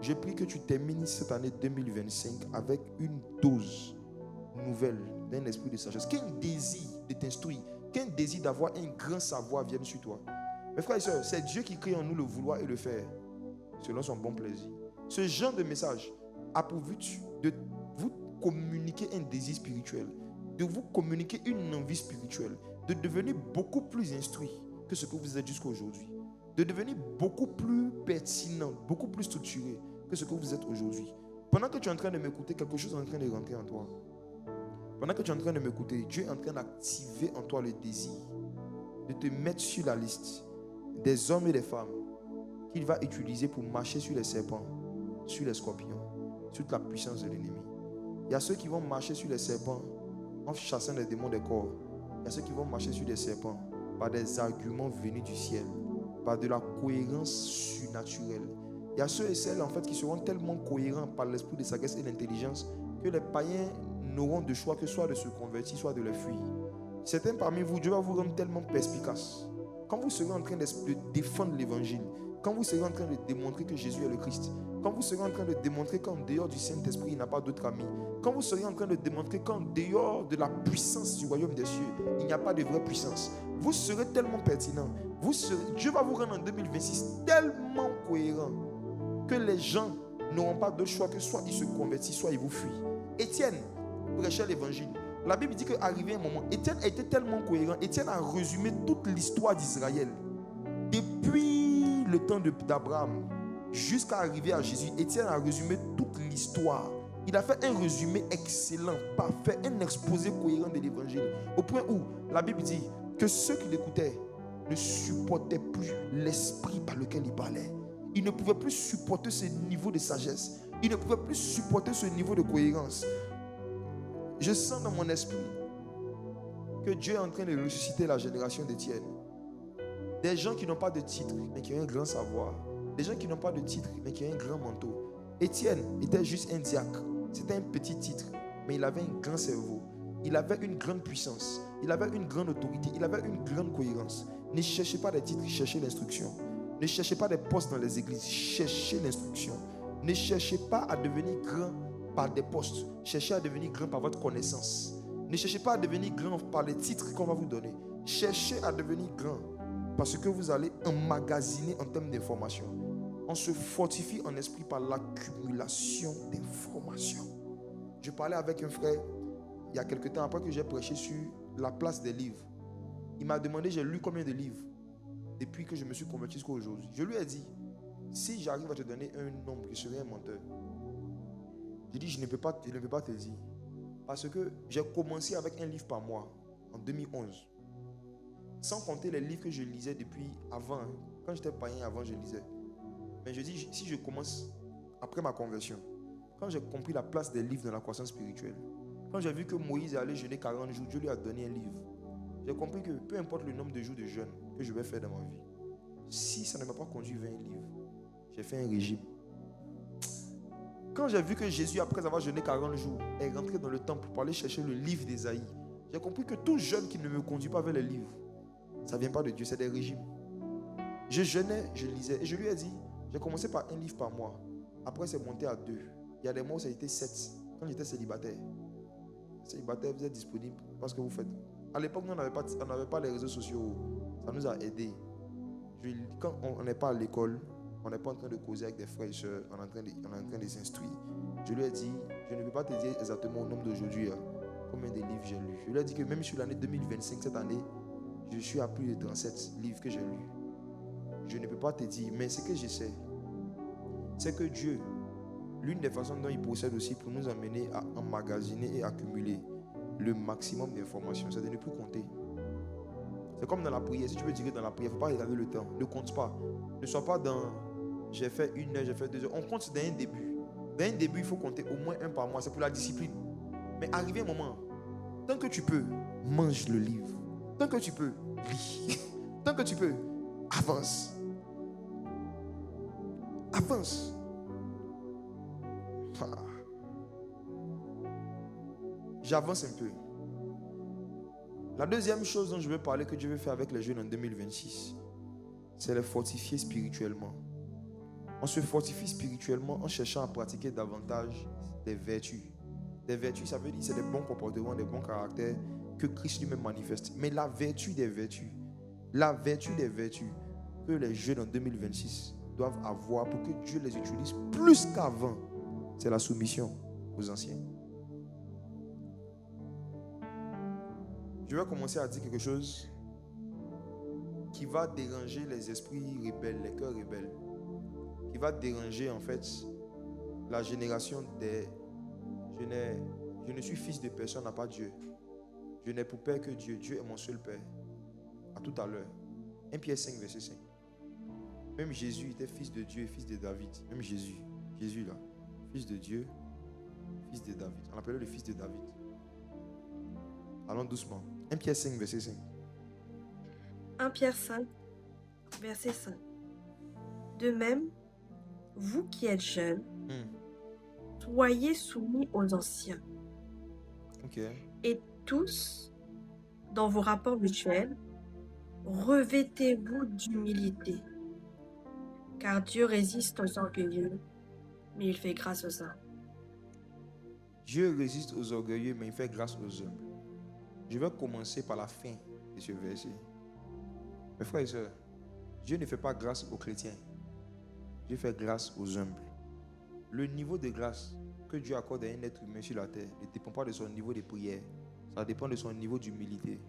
Je prie que tu termines cette année 2025 avec une dose nouvelle d'un esprit de sagesse. Qu'un désir de t'instruire, qu'un désir d'avoir un grand savoir vienne sur toi. Mes frères et sœurs, c'est Dieu qui crée en nous le vouloir et le faire, selon son bon plaisir. Ce genre de message a pour but de vous communiquer un désir spirituel, de vous communiquer une envie spirituelle, de devenir beaucoup plus instruit que ce que vous êtes jusqu'à aujourd'hui, de devenir beaucoup plus pertinent, beaucoup plus structuré que ce que vous êtes aujourd'hui. Pendant que tu es en train de m'écouter, quelque chose est en train de rentrer en toi. Pendant que tu es en train de m'écouter, Dieu est en train d'activer en toi le désir de te mettre sur la liste des hommes et des femmes qu'il va utiliser pour marcher sur les serpents, sur les scorpions, sur toute la puissance de l'ennemi. Il y a ceux qui vont marcher sur les serpents en chassant les démons des corps. Il y a ceux qui vont marcher sur les serpents par des arguments venus du ciel, par de la cohérence surnaturelle. Il y a ceux et celles en fait qui seront tellement cohérents par l'esprit de sagesse et d'intelligence que les païens n'auront de choix que soit de se convertir, soit de les fuir. Certains parmi vous, Dieu va vous rendre tellement perspicace. Quand vous serez en train de défendre l'évangile, quand vous serez en train de démontrer que Jésus est le Christ, quand vous serez en train de démontrer qu'en dehors du Saint-Esprit, il n'y a pas d'autre ami, quand vous serez en train de démontrer qu'en dehors de la puissance du royaume des cieux, il n'y a pas de vraie puissance, vous serez tellement pertinent. Dieu va vous rendre en 2026 tellement cohérent que les gens n'auront pas d'autre choix que soit ils se convertissent, soit ils vous fuient. Étienne prêchait l'évangile. La Bible dit qu'arrivé un moment, Étienne a été tellement cohérent. Étienne a résumé toute l'histoire d'Israël. Depuis le temps d'Abraham jusqu'à arriver à Jésus, Étienne a résumé toute l'histoire. Il a fait un résumé excellent, parfait, un exposé cohérent de l'évangile. Au point où la Bible dit que ceux qui l'écoutaient ne supportaient plus l'esprit par lequel il parlait. Ils ne pouvaient plus supporter ce niveau de sagesse. Ils ne pouvaient plus supporter ce niveau de cohérence. Je sens dans mon esprit que Dieu est en train de ressusciter la génération d'Étienne. Des gens qui n'ont pas de titre, mais qui ont un grand savoir. Des gens qui n'ont pas de titre, mais qui ont un grand manteau. Étienne était juste un diacre. C'était un petit titre, mais il avait un grand cerveau. Il avait une grande puissance. Il avait une grande autorité. Il avait une grande cohérence. Ne cherchez pas des titres, cherchez l'instruction. Ne cherchez pas des postes dans les églises, cherchez l'instruction. Ne cherchez pas à devenir grand par des postes. Cherchez à devenir grand par votre connaissance. Ne cherchez pas à devenir grand par les titres qu'on va vous donner. Cherchez à devenir grand parce que vous allez emmagasiner en termes d'informations. On se fortifie en esprit par l'accumulation d'informations. Je parlais avec un frère il y a quelque temps après que j'ai prêché sur la place des livres. Il m'a demandé j'ai lu combien de livres depuis que je me suis converti jusqu'à aujourd'hui. Je lui ai dit, si j'arrive à te donner un nombre, je serai un menteur. J'ai dit, je ne peux pas te dire. Parce que j'ai commencé avec un livre par mois en 2011. Sans compter les livres que je lisais depuis avant. Quand j'étais païen, avant, je lisais. Mais je dis, si je commence après ma conversion, quand j'ai compris la place des livres dans la croissance spirituelle, quand j'ai vu que Moïse allait jeûner 40 jours, Dieu lui a donné un livre. J'ai compris que peu importe le nombre de jours de jeûne que je vais faire dans ma vie, si ça ne m'a pas conduit vers un livre, j'ai fait un régime. Quand j'ai vu que Jésus, après avoir jeûné 40 jours, est rentré dans le temple pour aller chercher le livre d'Ésaïe, j'ai compris que tout jeûne qui ne me conduit pas vers les livres, ça ne vient pas de Dieu, c'est des régimes. Je jeûnais, je lisais. Et je lui ai dit, j'ai commencé par un livre par mois. Après, c'est monté à 2. Il y a des mois où ça a été 7. Quand j'étais célibataire. Célibataire, vous êtes disponible parce que vous faites. À l'époque, nous, on n'avait pas les réseaux sociaux. Ça nous a aidés. Quand on n'est pas à l'école, on n'est pas en train de causer avec des frères et soeurs, on est en train de les instruire. Je lui ai dit, je ne peux pas te dire exactement au nombre d'aujourd'hui, combien de livres j'ai lus. Je lui ai dit que même sur l'année 2025, cette année, je suis à plus de 37 livres que j'ai lus. Je ne peux pas te dire, mais ce que je sais, c'est que Dieu, l'une des façons dont il procède aussi pour nous amener à emmagasiner et accumuler le maximum d'informations, c'est de ne plus compter. C'est comme dans la prière. Si tu veux dire dans la prière, il ne faut pas regarder le temps. Ne compte pas. Ne sois pas dans j'ai fait 1 heure, j'ai fait 2 heures. On compte d'un début. D'un début, il faut compter au moins 1 par mois. C'est pour la discipline. Mais arrivé un moment, tant que tu peux, mange le livre. Tant que tu peux, lis. Tant que tu peux, avance. Avance. J'avance un peu. La deuxième chose dont je veux parler, que Dieu veut faire avec les jeunes en 2026, c'est les fortifier spirituellement. On se fortifie spirituellement en cherchant à pratiquer davantage des vertus. Des vertus, ça veut dire c'est des bons comportements, des bons caractères que Christ lui-même manifeste. Mais la vertu des vertus que les jeunes en 2026 doivent avoir pour que Dieu les utilise plus qu'avant, c'est la soumission aux anciens. Je vais commencer à dire quelque chose qui va déranger les esprits rebelles, les cœurs rebelles, qui va déranger en fait la génération des je ne suis fils de personne à part Dieu. Je n'ai pour père que Dieu. Dieu est mon seul père. À tout à l'heure. 1 Pierre 5, verset 5. Même Jésus était fils de Dieu et fils de David. Même Jésus là, fils de Dieu, fils de David. On l'appelait le fils de David. Allons doucement. 1 Pierre 5, verset 5. 1 Pierre 5, verset 5. De même, vous qui êtes jeunes, soyez soumis aux anciens. Et tous, dans vos rapports mutuels, revêtez-vous d'humilité. Car Dieu résiste aux orgueilleux, mais il fait grâce aux humbles. Dieu résiste aux orgueilleux, mais il fait grâce aux humbles. Je vais commencer par la fin de ce verset. Mes frères et sœurs, Dieu ne fait pas grâce aux chrétiens. Dieu fait grâce aux humbles. Le niveau de grâce que Dieu accorde à un être humain sur la terre ne dépend pas de son niveau de prière. Ça dépend de son niveau d'humilité.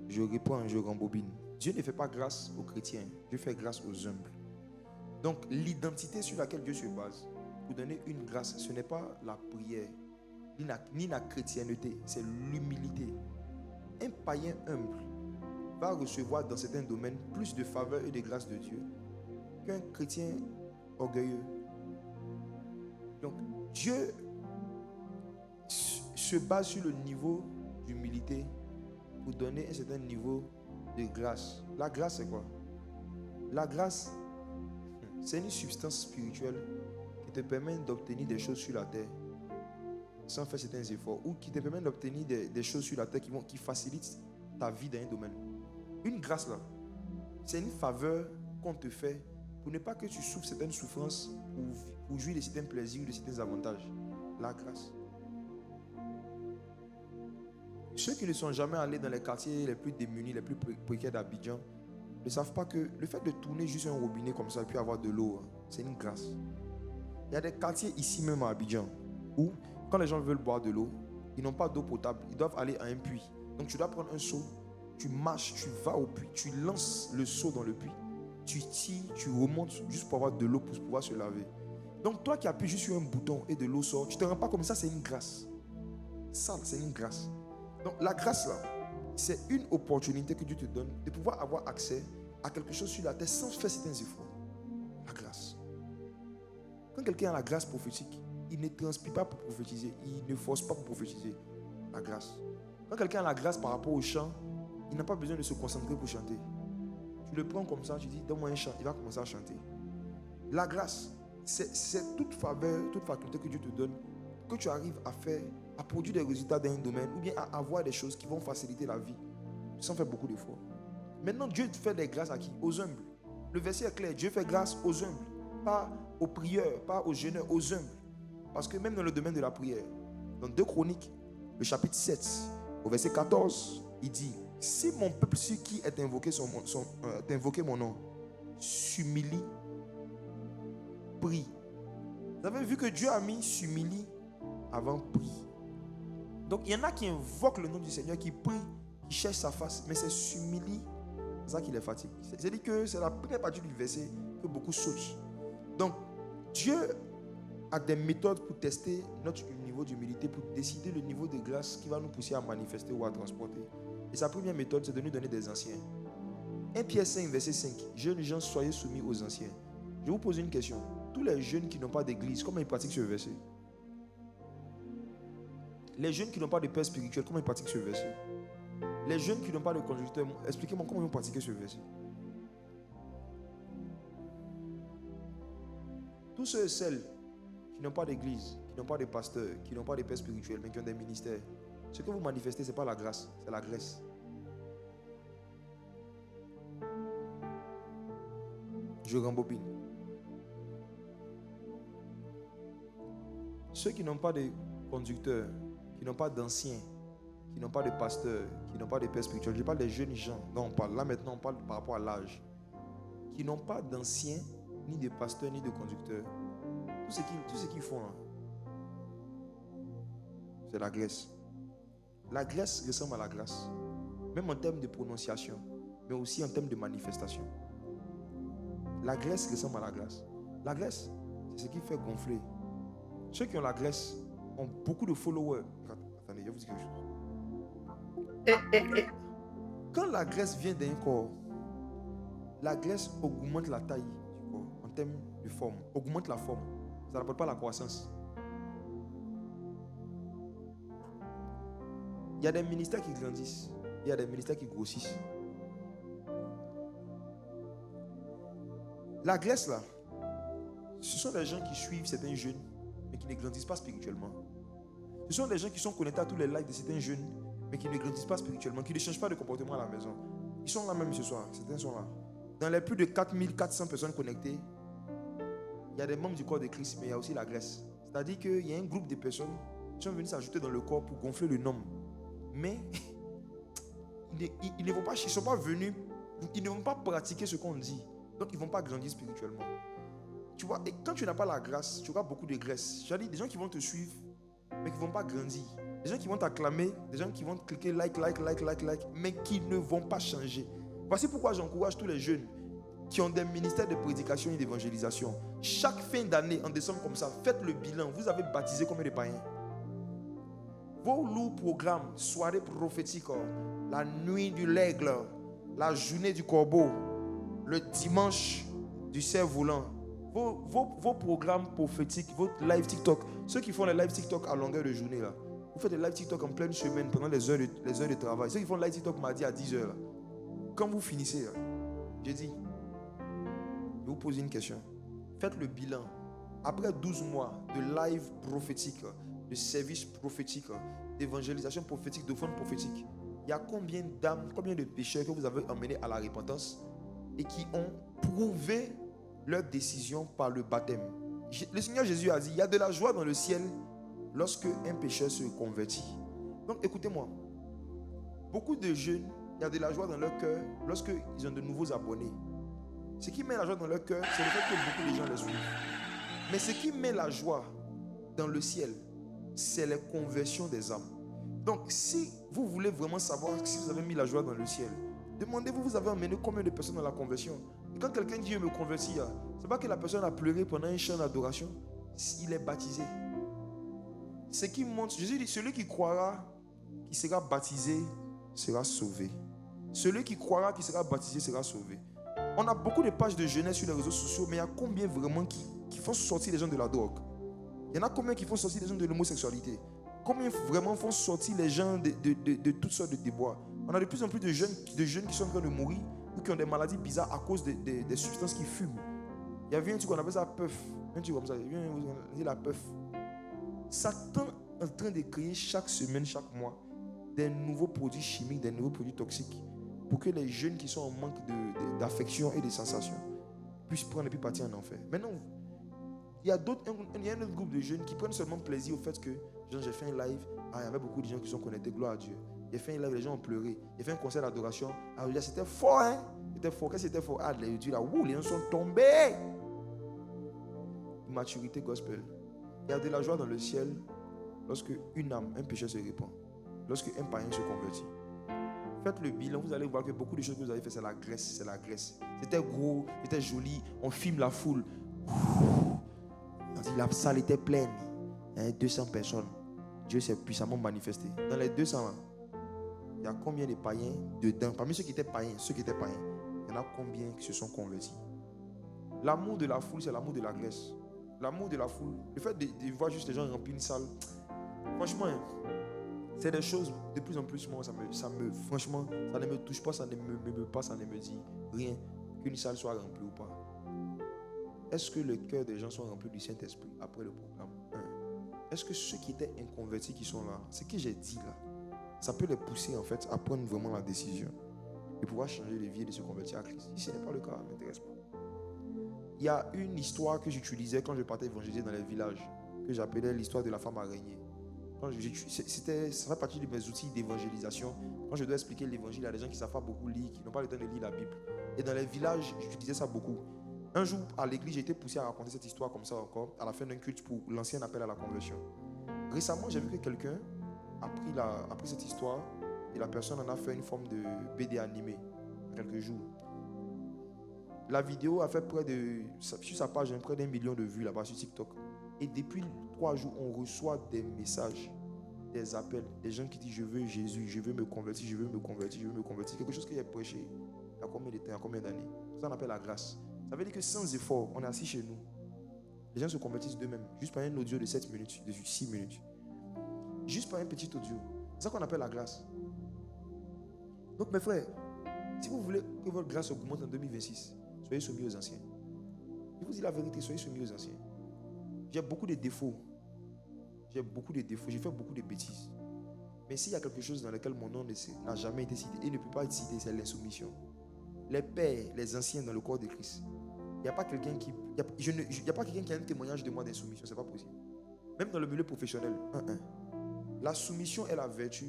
Je réponds, je rembobine. Dieu ne fait pas grâce aux chrétiens. Dieu fait grâce aux humbles. Donc, l'identité sur laquelle Dieu se base pour donner une grâce, ce n'est pas la prière, ni la chrétienté, c'est l'humilité. Un païen humble va recevoir dans certains domaines plus de faveur et de grâce de Dieu qu'un chrétien orgueilleux. Donc, Dieu se base sur le niveau d'humilité pour donner un certain niveau de grâce. La grâce, c'est quoi? La grâce, c'est une substance spirituelle qui te permet d'obtenir des choses sur la terre sans faire certains efforts, ou qui te permet d'obtenir des choses sur la terre qui facilitent ta vie dans un domaine. Une grâce là, c'est une faveur qu'on te fait pour ne pas que tu souffres certaines souffrances, pour jouir de certains plaisirs ou de certains avantages. La grâce. Ceux qui ne sont jamais allés dans les quartiers les plus démunis, les plus précaires d'Abidjan, ne savent pas que le fait de tourner juste un robinet comme ça et puis avoir de l'eau, c'est une grâce. Il y a des quartiers ici même à Abidjan où, quand les gens veulent boire de l'eau, ils n'ont pas d'eau potable, ils doivent aller à un puits. Donc tu dois prendre un seau, tu marches, tu vas au puits, tu lances le seau dans le puits, tu tires, tu remontes juste pour avoir de l'eau pour pouvoir se laver. Donc toi qui appuies juste sur un bouton et de l'eau sort, tu ne te rends pas comme ça, c'est une grâce. Ça, c'est une grâce. Donc la grâce là, c'est une opportunité que Dieu te donne de pouvoir avoir accès à quelque chose sur la terre sans faire certains efforts. La grâce. Quand quelqu'un a la grâce prophétique, il ne transpire pas pour prophétiser, il ne force pas pour prophétiser. La grâce. Quand quelqu'un a la grâce par rapport au chant, il n'a pas besoin de se concentrer pour chanter. Tu le prends comme ça, tu dis, donne-moi un chant, il va commencer à chanter. La grâce, c'est toute faveur, toute faculté que Dieu te donne, que tu arrives à faire, à produire des résultats dans un domaine, ou bien à avoir des choses qui vont faciliter la vie, sans faire beaucoup d'efforts. Maintenant, Dieu fait des grâces à qui? Aux humbles. Le verset est clair. Dieu fait grâce aux humbles. Pas aux prieurs, pas aux jeûneurs, aux humbles. Parce que même dans le domaine de la prière, dans 2 Chroniques, le chapitre 7, au verset 14, il dit: si mon peuple sur qui est invoqué mon nom s'humilie, prie. Vous avez vu que Dieu a mis s'humilie avant prie. Donc il y en a qui invoquent le nom du Seigneur, qui prient, qui cherchent sa face, mais c'est s'humilie, c'est ça qui les fatigue. C'est-à-dire que c'est la première partie du verset que beaucoup sautent. Donc Dieu a des méthodes pour tester notre niveau d'humilité, pour décider le niveau de grâce qui va nous pousser à manifester ou à transporter. Et sa première méthode, c'est de nous donner des anciens. 1 Pierre 5, verset 5. Jeunes gens, soyez soumis aux anciens. Je vous pose une question. Tous les jeunes qui n'ont pas d'église, comment ils pratiquent ce verset? Les jeunes qui n'ont pas de père spirituel, comment ils pratiquent ce verset? Les jeunes qui n'ont pas de conducteur, expliquez-moi comment ils ont pratiqué ce verset. Tous ceux et celles qui n'ont pas d'église, qui n'ont pas de pasteur, qui n'ont pas de père spirituel, mais qui ont des ministères, ce que vous manifestez, ce n'est pas la grâce, c'est la graisse. Je rembobine. Ceux qui n'ont pas de conducteur, qui n'ont pas d'anciens, qui n'ont pas de pasteur, qui n'ont pas de père spirituel, je parle des jeunes gens dont on parle. Là maintenant, on parle par rapport à l'âge. Qui n'ont pas d'anciens, ni de pasteur, ni de conducteur. Tout ce qu'ils font là, c'est la graisse. La graisse ressemble à la grâce. Même en termes de prononciation, mais aussi en termes de manifestation. La graisse ressemble à la grâce. La graisse, c'est ce qui fait gonfler. Ceux qui ont la graisse ont beaucoup de followers. Attendez, je vais vous dire quelque chose. Quand la graisse vient d'un corps, la graisse augmente la taille du corps en termes de forme, augmente la forme. Ça n'apporte pas la croissance. Il y a des ministères qui grandissent, il y a des ministères qui grossissent. La graisse là, ce sont des gens qui suivent certains jeunes, mais qui ne grandissent pas spirituellement. Ce sont des gens qui sont connectés à tous les likes de certains jeunes, mais qui ne grandissent pas spirituellement, qui ne changent pas de comportement à la maison. Ils sont là même ce soir, certains sont là. Dans les plus de 4400 personnes connectées, il y a des membres du corps de Christ, mais il y a aussi la graisse. C'est-à-dire qu'il y a un groupe de personnes qui sont venus s'ajouter dans le corps pour gonfler le nom. Mais ils ne vont pas, ils ne sont pas venus, ils ne vont pas pratiquer ce qu'on dit. Donc ils ne vont pas grandir spirituellement. Tu vois, et quand tu n'as pas la grâce, tu auras beaucoup de graisse. C'est-à-dire des gens qui vont te suivre, mais qui ne vont pas grandir. Des gens qui vont t'acclamer, des gens qui vont cliquer like, mais qui ne vont pas changer. Voici pourquoi j'encourage tous les jeunes qui ont des ministères de prédication et d'évangélisation. Chaque fin d'année, en décembre comme ça, faites le bilan. Vous avez baptisé combien de païens? Vos lourds programmes, soirée prophétique, la nuit du l'aigle, la journée du corbeau, le dimanche du cerf-volant, vos programmes prophétiques, votre live TikTok, ceux qui font les live TikTok à longueur de journée, là, vous faites des live TikTok en pleine semaine pendant les heures de travail. Ceux qui font live TikTok mardi à 10h, là, quand vous finissez, là, j'ai dit, je vous pose une question. Faites le bilan. Après 12 mois de live prophétique, de service prophétique, d'évangélisation prophétique, d'offrande prophétique, il y a combien d'âmes, combien de pécheurs que vous avez emmenés à la repentance et qui ont prouvé leur décision par le baptême? Le Seigneur Jésus a dit, il y a de la joie dans le ciel lorsque un pécheur se convertit. Donc écoutez-moi, beaucoup de jeunes, il y a de la joie dans leur cœur lorsqu'ils ont de nouveaux abonnés. Ce qui met la joie dans leur cœur, c'est le fait que beaucoup de gens les suivent. Mais ce qui met la joie dans le ciel, c'est les conversions des âmes. Donc si vous voulez vraiment savoir si vous avez mis la joie dans le ciel, demandez-vous, vous avez emmené combien de personnes dans la conversion? Et quand quelqu'un dit je me convertis, c'est pas que la personne a pleuré pendant un chant d'adoration, il est baptisé. Ce qui montre, Jésus dit, celui qui croira, qui sera baptisé, sera sauvé. Celui qui croira, qui sera baptisé, sera sauvé. On a beaucoup de pages de jeunesse sur les réseaux sociaux, mais il y a combien vraiment qui font sortir les gens de la drogue? Il y en a combien qui font sortir les gens de l'homosexualité? Combien vraiment font sortir les gens de toutes sortes de déboires? On a de plus en plus de jeunes qui sont en train de mourir ou qui ont des maladies bizarres à cause des substances qu'ils fument. Il y avait un truc qu'on appelle ça puff. Un truc comme ça, il y a la puff. Satan est en train de créer chaque semaine, chaque mois, des nouveaux produits chimiques, des nouveaux produits toxiques pour que les jeunes qui sont en manque d'affection et de sensations puissent prendre et puis partir en enfer. Maintenant, il y a un autre groupe de jeunes qui prennent seulement plaisir au fait que j'ai fait un live, il y avait beaucoup de gens qui sont connectés, gloire à Dieu. J'ai fait un live, les gens ont pleuré. J'ai fait un concert d'adoration. C'était fort, hein? C'était fort. Qu'est-ce que c'était fort? Les Dieu là, les gens sont tombés. Immaturité gospel. Il y a de la joie dans le ciel lorsque une âme, un péché se répand. Lorsque un païen se convertit. Faites le bilan, vous allez voir que beaucoup de choses que vous avez fait, c'est la graisse. C'est la graisse. C'était gros, c'était joli. On filme la foule. La salle était pleine. 200 personnes. Dieu s'est puissamment manifesté. Dans les 200, il y a combien de païens dedans? Parmi ceux qui étaient païens, il y en a combien qui se sont convertis? L'amour de la foule, c'est l'amour de la graisse. L'amour de la foule, le fait de voir juste les gens remplir une salle, franchement, c'est des choses de plus en plus, moi, franchement, ça ne me touche pas, ça ne me pas, ça ne me dit rien qu'une salle soit remplie ou pas. Est-ce que le cœur des gens sont remplis du Saint-Esprit après le programme? Est-ce que ceux qui étaient inconvertis qui sont là, ce que j'ai dit là, ça peut les pousser en fait à prendre vraiment la décision de pouvoir changer de vie et de se convertir à Christ? Si ce n'est pas le cas, ça ne m'intéresse pas. Il y a une histoire que j'utilisais quand je partais évangéliser dans les villages, que j'appelais l'histoire de la femme araignée. Ça fait partie de mes outils d'évangélisation. Quand je dois expliquer l'évangile à des gens qui ne savent pas beaucoup lire, qui n'ont pas le temps de lire la Bible. Et dans les villages, j'utilisais ça beaucoup. Un jour, à l'église, j'ai été poussé à raconter cette histoire comme ça encore, à la fin d'un culte pour l'ancien appel à la conversion. Récemment, j'ai vu que quelqu'un a pris cette histoire et la personne en a fait une forme de BD animé quelques jours. La vidéo a fait sur sa page, près d'1 million de vues là-bas sur TikTok. Et depuis 3 jours, on reçoit des messages, des appels, des gens qui disent je veux Jésus, je veux me convertir, je veux me convertir, je veux me convertir. Quelque chose qu'il a prêché il y a combien de temps, il y a combien d'années. Ça, on appelle la grâce. Ça veut dire que sans effort, on est assis chez nous. Les gens se convertissent d'eux-mêmes, juste par un audio de 7 minutes, de 6 minutes. Juste par un petit audio. C'est ça qu'on appelle la grâce. Donc mes frères, si vous voulez que votre grâce augmente en 2026, soyez soumis aux anciens. Je vous dis la vérité, soyez soumis aux anciens. J'ai beaucoup de défauts. J'ai fait beaucoup de bêtises. Mais s'il y a quelque chose dans lequel mon nom n'a jamais été cité et ne peut pas être cité, c'est l'insoumission. Les pères, les anciens dans le corps de Christ. Il n'y a pas quelqu'un qui a un témoignage de moi d'insoumission. Ce n'est pas possible. Même dans le milieu professionnel. La soumission est la vertu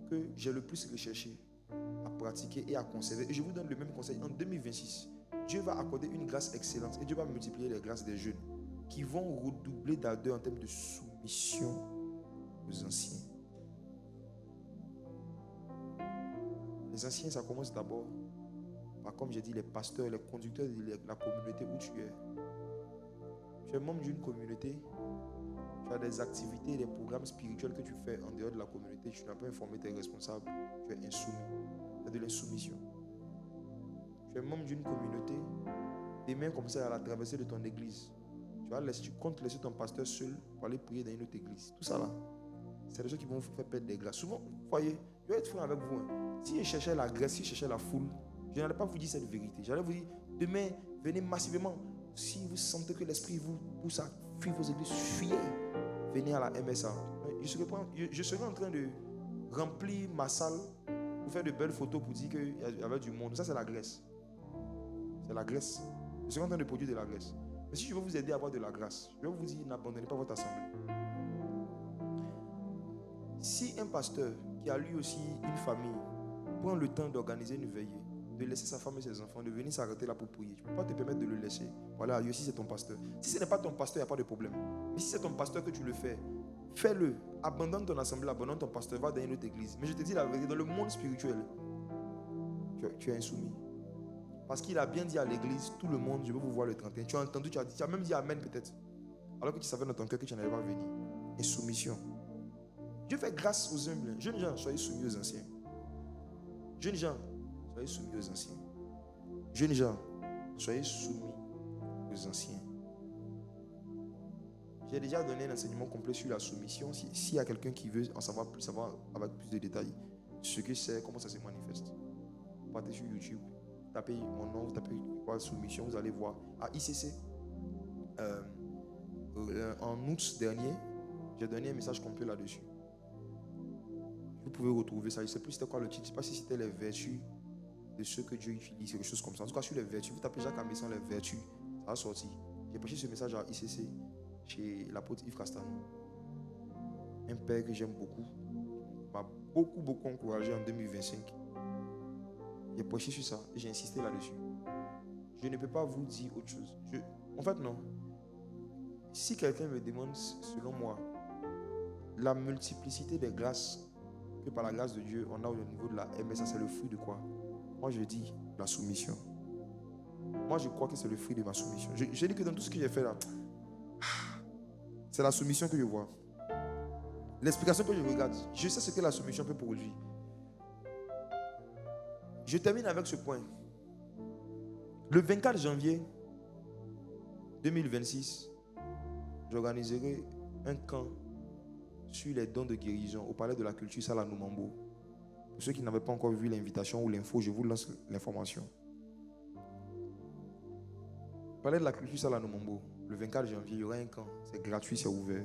que j'ai le plus recherché à pratiquer et à conserver. Et je vous donne le même conseil. En 2026, Dieu va accorder une grâce excellente et Dieu va multiplier les grâces des jeunes qui vont redoubler d'ardeur en termes de soumission aux anciens. Les anciens, ça commence d'abord par, comme j'ai dit, les pasteurs, les conducteurs de la communauté où tu es. Tu es membre d'une communauté, tu as des activités, des programmes spirituels que tu fais en dehors de la communauté, tu n'as pas informé tes responsables, tu es insoumis. Tu as de l'insoumission. Tu es membre d'une communauté, des mains comme ça à la traversée de ton église. Tu comptes laisser ton pasteur seul pour aller prier dans une autre église. Tout ça là, c'est des choses qui vont vous faire perdre des grâces. Souvent, vous voyez, je vais être franc avec vous. Si je cherchais la grâce, si je cherchais la foule, je n'allais pas vous dire cette vérité. J'allais vous dire, demain, venez massivement. Si vous sentez que l'esprit vous pousse à fuir vos églises, fuyez. Venez à la MSA. Je serai en train de remplir ma salle pour faire de belles photos pour dire qu'il y avait du monde. Ça, c'est la graisse. C'est la graisse. Je serai en train de produire de la graisse. Mais si je veux vous aider à avoir de la grâce, je vais vous dire, n'abandonnez pas votre assemblée. Si un pasteur qui a lui aussi une famille prend le temps d'organiser une veillée, de laisser sa femme et ses enfants, de venir s'arrêter là pour prier, tu ne peux pas te permettre de le laisser. Voilà, si c'est ton pasteur. Si ce n'est pas ton pasteur, il n'y a pas de problème. Mais si c'est ton pasteur que tu le fais, fais-le. Abandonne ton assemblée, abandonne ton pasteur, va dans une autre église. Mais je te dis la vérité, dans le monde spirituel, tu es insoumis. Parce qu'il a bien dit à l'église, tout le monde, je veux vous voir le 31. Tu as entendu, tu as même dit amen peut-être. Alors que tu savais dans ton cœur que tu n'allais pas venir. Insoumission. Dieu fait grâce aux humbles. Jeunes gens, soyez soumis aux anciens. Jeunes gens, soyez soumis aux anciens. Jeunes gens, soyez soumis aux anciens. J'ai déjà donné un enseignement complet sur la soumission. S'il y a quelqu'un qui veut en savoir plus, savoir avec plus de détails, ce que c'est, comment ça se manifeste. Vous partez sur YouTube, tapez mon nom, vous tapez quoi, soumission, vous allez voir. À ICC, en août dernier, j'ai donné un message complet là-dessus. Vous pouvez retrouver ça. Je ne sais plus c'était quoi le titre. Je ne sais pas si c'était les vertus de ce que Dieu utilise, quelque chose comme ça. En tout cas, sur les vertus. Vous tapez Jacques Amessan, les vertus, ça a sorti. J'ai prêché ce message à ICC, chez l'apôtre Yves Castano. Un père que j'aime beaucoup, m'a beaucoup encouragé en 2025. J'ai prêché sur ça et j'ai insisté là-dessus. Je ne peux pas vous dire autre chose. En fait, non. Si quelqu'un me demande, selon moi, la multiplicité des grâces que par la grâce de Dieu, on a au niveau de la MSA, c'est le fruit de quoi? Moi, je dis la soumission. Moi, je crois que c'est le fruit de ma soumission. Je dis que dans tout ce que j'ai fait là, c'est la soumission que je vois. L'explication que je regarde, je sais ce que la soumission peut produire. Je termine avec ce point. Le 24 janvier 2026, j'organiserai un camp sur les dons de guérison au Palais de la Culture Salle à Noumambo. Pour ceux qui n'avaient pas encore vu l'invitation ou l'info, je vous lance l'information. Palais de la Culture Salle à Noumambo, le 24 janvier, il y aura un camp. C'est gratuit, c'est ouvert.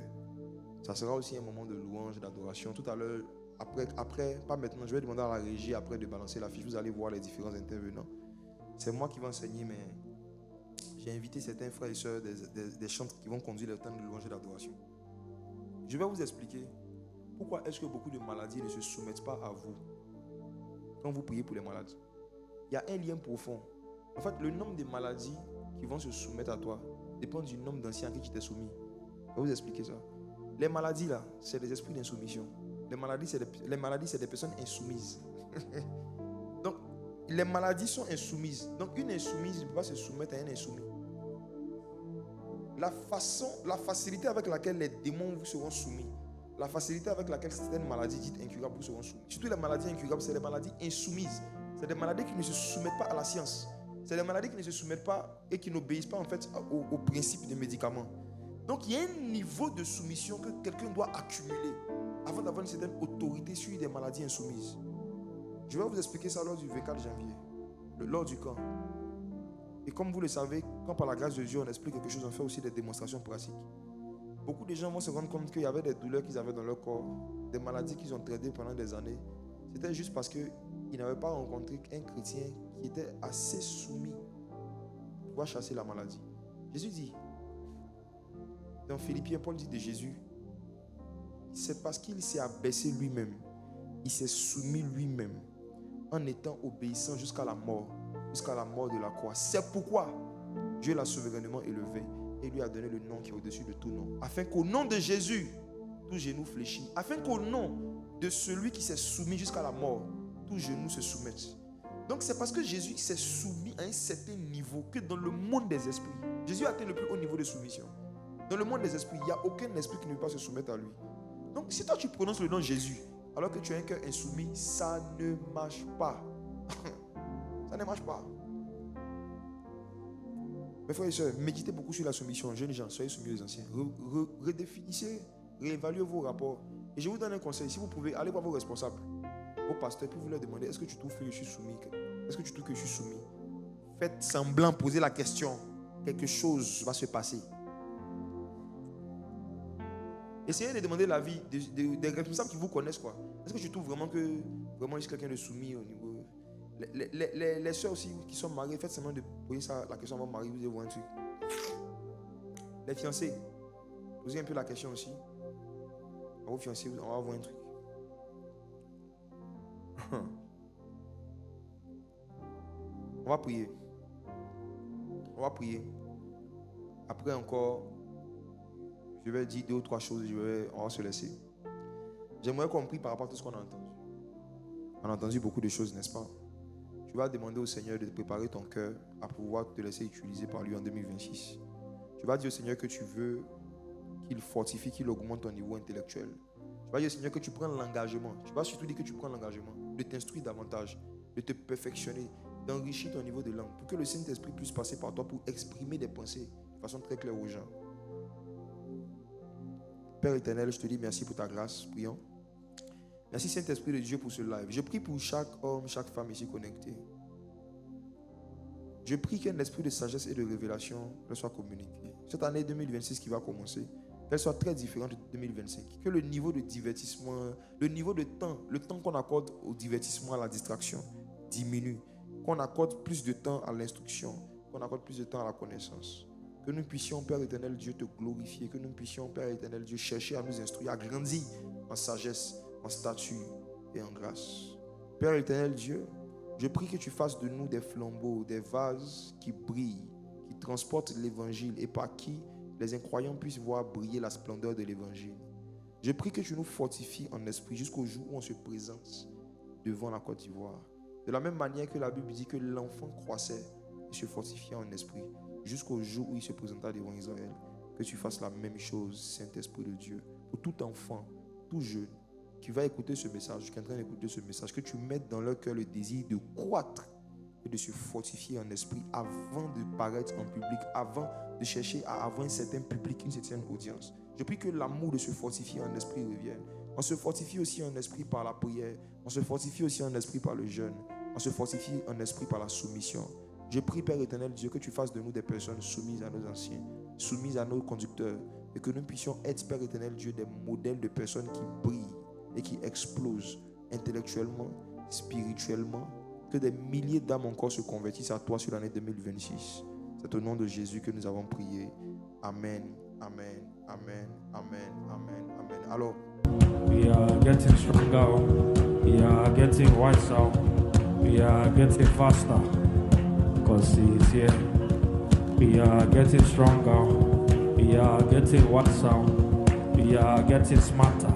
Ça sera aussi un moment de louange, d'adoration. Tout à l'heure, après, pas maintenant, je vais demander à la régie après de balancer la fiche. Vous allez voir les différents intervenants. C'est moi qui vais enseigner, mais j'ai invité certains frères et sœurs des chantres qui vont conduire le temps de louange et d'adoration. Je vais vous expliquer pourquoi est-ce que beaucoup de maladies ne se soumettent pas à vous quand vous priez pour les malades. Il y a un lien profond. En fait, le nombre de maladies qui vont se soumettre à toi dépend du nombre d'anciens qui t'es soumis. Je vais vous expliquer ça. Les maladies là, c'est des esprits d'insoumission. Les maladies, c'est des personnes insoumises. Donc, les maladies sont insoumises. Donc, une insoumise ne peut pas se soumettre à un insoumis. La facilité avec laquelle les démons vous seront soumis, la facilité avec laquelle certaines maladies dites incurables vous seront soumis. Surtout les maladies incurables, c'est les maladies insoumises. C'est des maladies qui ne se soumettent pas à la science. C'est des maladies qui ne se soumettent pas et qui n'obéissent pas en fait au principe des médicaments. Donc il y a un niveau de soumission que quelqu'un doit accumuler avant d'avoir une certaine autorité sur des maladies insoumises. Je vais vous expliquer ça lors du 24 janvier, lors du camp. Et comme vous le savez, quand par la grâce de Dieu on explique quelque chose, on fait aussi des démonstrations pratiques. Beaucoup de gens vont se rendre compte qu'il y avait des douleurs qu'ils avaient dans leur corps, des maladies qu'ils ont traitées pendant des années. C'était juste parce qu'ils n'avaient pas rencontré un chrétien qui était assez soumis pour pouvoir chasser la maladie. Jésus dit, dans Philippiens, Paul dit de Jésus, c'est parce qu'il s'est abaissé lui-même, il s'est soumis lui-même en étant obéissant jusqu'à la mort de la croix. C'est pourquoi Dieu l'a souverainement élevé et lui a donné le nom qui est au-dessus de tout nom, afin qu'au nom de Jésus, tout genou fléchit, afin qu'au nom de celui qui s'est soumis jusqu'à la mort, tout genou se soumette. Donc c'est parce que Jésus s'est soumis à un certain niveau que dans le monde des esprits, Jésus a atteint le plus haut niveau de soumission. Dans le monde des esprits, il n'y a aucun esprit qui ne peut pas se soumettre à lui. Donc si toi tu prononces le nom de Jésus alors que tu as un cœur insoumis, ça ne marche pas. Ça ne marche pas. Mes frères et sœurs, méditez beaucoup sur la soumission. Jeunes gens, soyez soumis aux anciens. Redéfinissez, réévaluez vos rapports. Et je vous donne un conseil. Si vous pouvez, allez voir vos responsables, vos pasteurs, puis vous leur demandez, est-ce que tu trouves que je suis soumis? Est-ce que tu trouves que je suis soumis? Faites semblant, posez la question. Quelque chose va se passer. Essayez de demander l'avis des responsables qui vous connaissent, quoi. Est-ce que tu trouves vraiment que je suis quelqu'un de soumis au niveau... Les soeurs aussi qui sont mariées, faites seulement de poser ça, la question à votre mari, vous allez voir un truc. Les fiancés, posez un peu la question aussi. À vos fiancés, on va voir un truc. On va prier. On va prier. Après encore, je vais dire 2 ou 3 choses, on va se laisser. J'aimerais qu'on prie par rapport à tout ce qu'on a entendu. On a entendu beaucoup de choses, n'est-ce pas? Tu vas demander au Seigneur de préparer ton cœur à pouvoir te laisser utiliser par lui en 2026. Tu vas dire au Seigneur que tu veux qu'il fortifie, qu'il augmente ton niveau intellectuel. Tu vas dire au Seigneur que tu prends l'engagement. Tu vas surtout dire que tu prends l'engagement de t'instruire davantage, de te perfectionner, d'enrichir ton niveau de langue pour que le Saint-Esprit puisse passer par toi pour exprimer des pensées de façon très claire aux gens. Père éternel, je te dis merci pour ta grâce. Prions. Merci Saint-Esprit de Dieu pour ce live. Je prie pour chaque homme, chaque femme ici connectée. Je prie qu'un esprit de sagesse et de révélation leur soit communiqué. Cette année 2026 qui va commencer, qu'elle soit très différente de 2025. Que le niveau de divertissement, le niveau de temps, le temps qu'on accorde au divertissement, à la distraction, diminue. qu'on accorde plus de temps à l'instruction, qu'on accorde plus de temps à la connaissance. Que nous puissions, Père éternel Dieu, te glorifier. Que nous puissions, Père éternel Dieu, chercher à nous instruire, à grandir en sagesse, en statut et en grâce. Père éternel Dieu, je prie que tu fasses de nous des flambeaux, des vases qui brillent, qui transportent l'évangile et par qui les incroyants puissent voir briller la splendeur de l'évangile. Je prie que tu nous fortifies en esprit jusqu'au jour où on se présente devant la Côte d'Ivoire. De la même manière que la Bible dit que l'enfant croissait et se fortifiait en esprit jusqu'au jour où il se présenta devant Israël. Que tu fasses la même chose, Saint-Esprit de Dieu, pour tout enfant, tout jeune qui va écouter ce message, qui est en train d'écouter ce message, que tu mettes dans leur cœur le désir de croître et de se fortifier en esprit avant de paraître en public, avant de chercher à avoir un certain public, une certaine audience. Je prie que l'amour de se fortifier en esprit revienne. On se fortifie aussi en esprit par la prière, on se fortifie aussi en esprit par le jeûne, on se fortifie en esprit par la soumission. Je prie, Père éternel Dieu, que tu fasses de nous des personnes soumises à nos anciens, soumises à nos conducteurs, et que nous puissions être, Père éternel Dieu, des modèles de personnes qui brillent et qui explosent intellectuellement, spirituellement, que des milliers d'âmes encore se convertissent à toi sur l'année 2026. C'est au nom de Jésus que nous avons prié. Amen, amen, amen, amen, amen, amen. Alors, We are getting stronger. We are getting wiser. We are getting faster. Because He is here. We are getting stronger. We are getting wiser. We are getting smarter.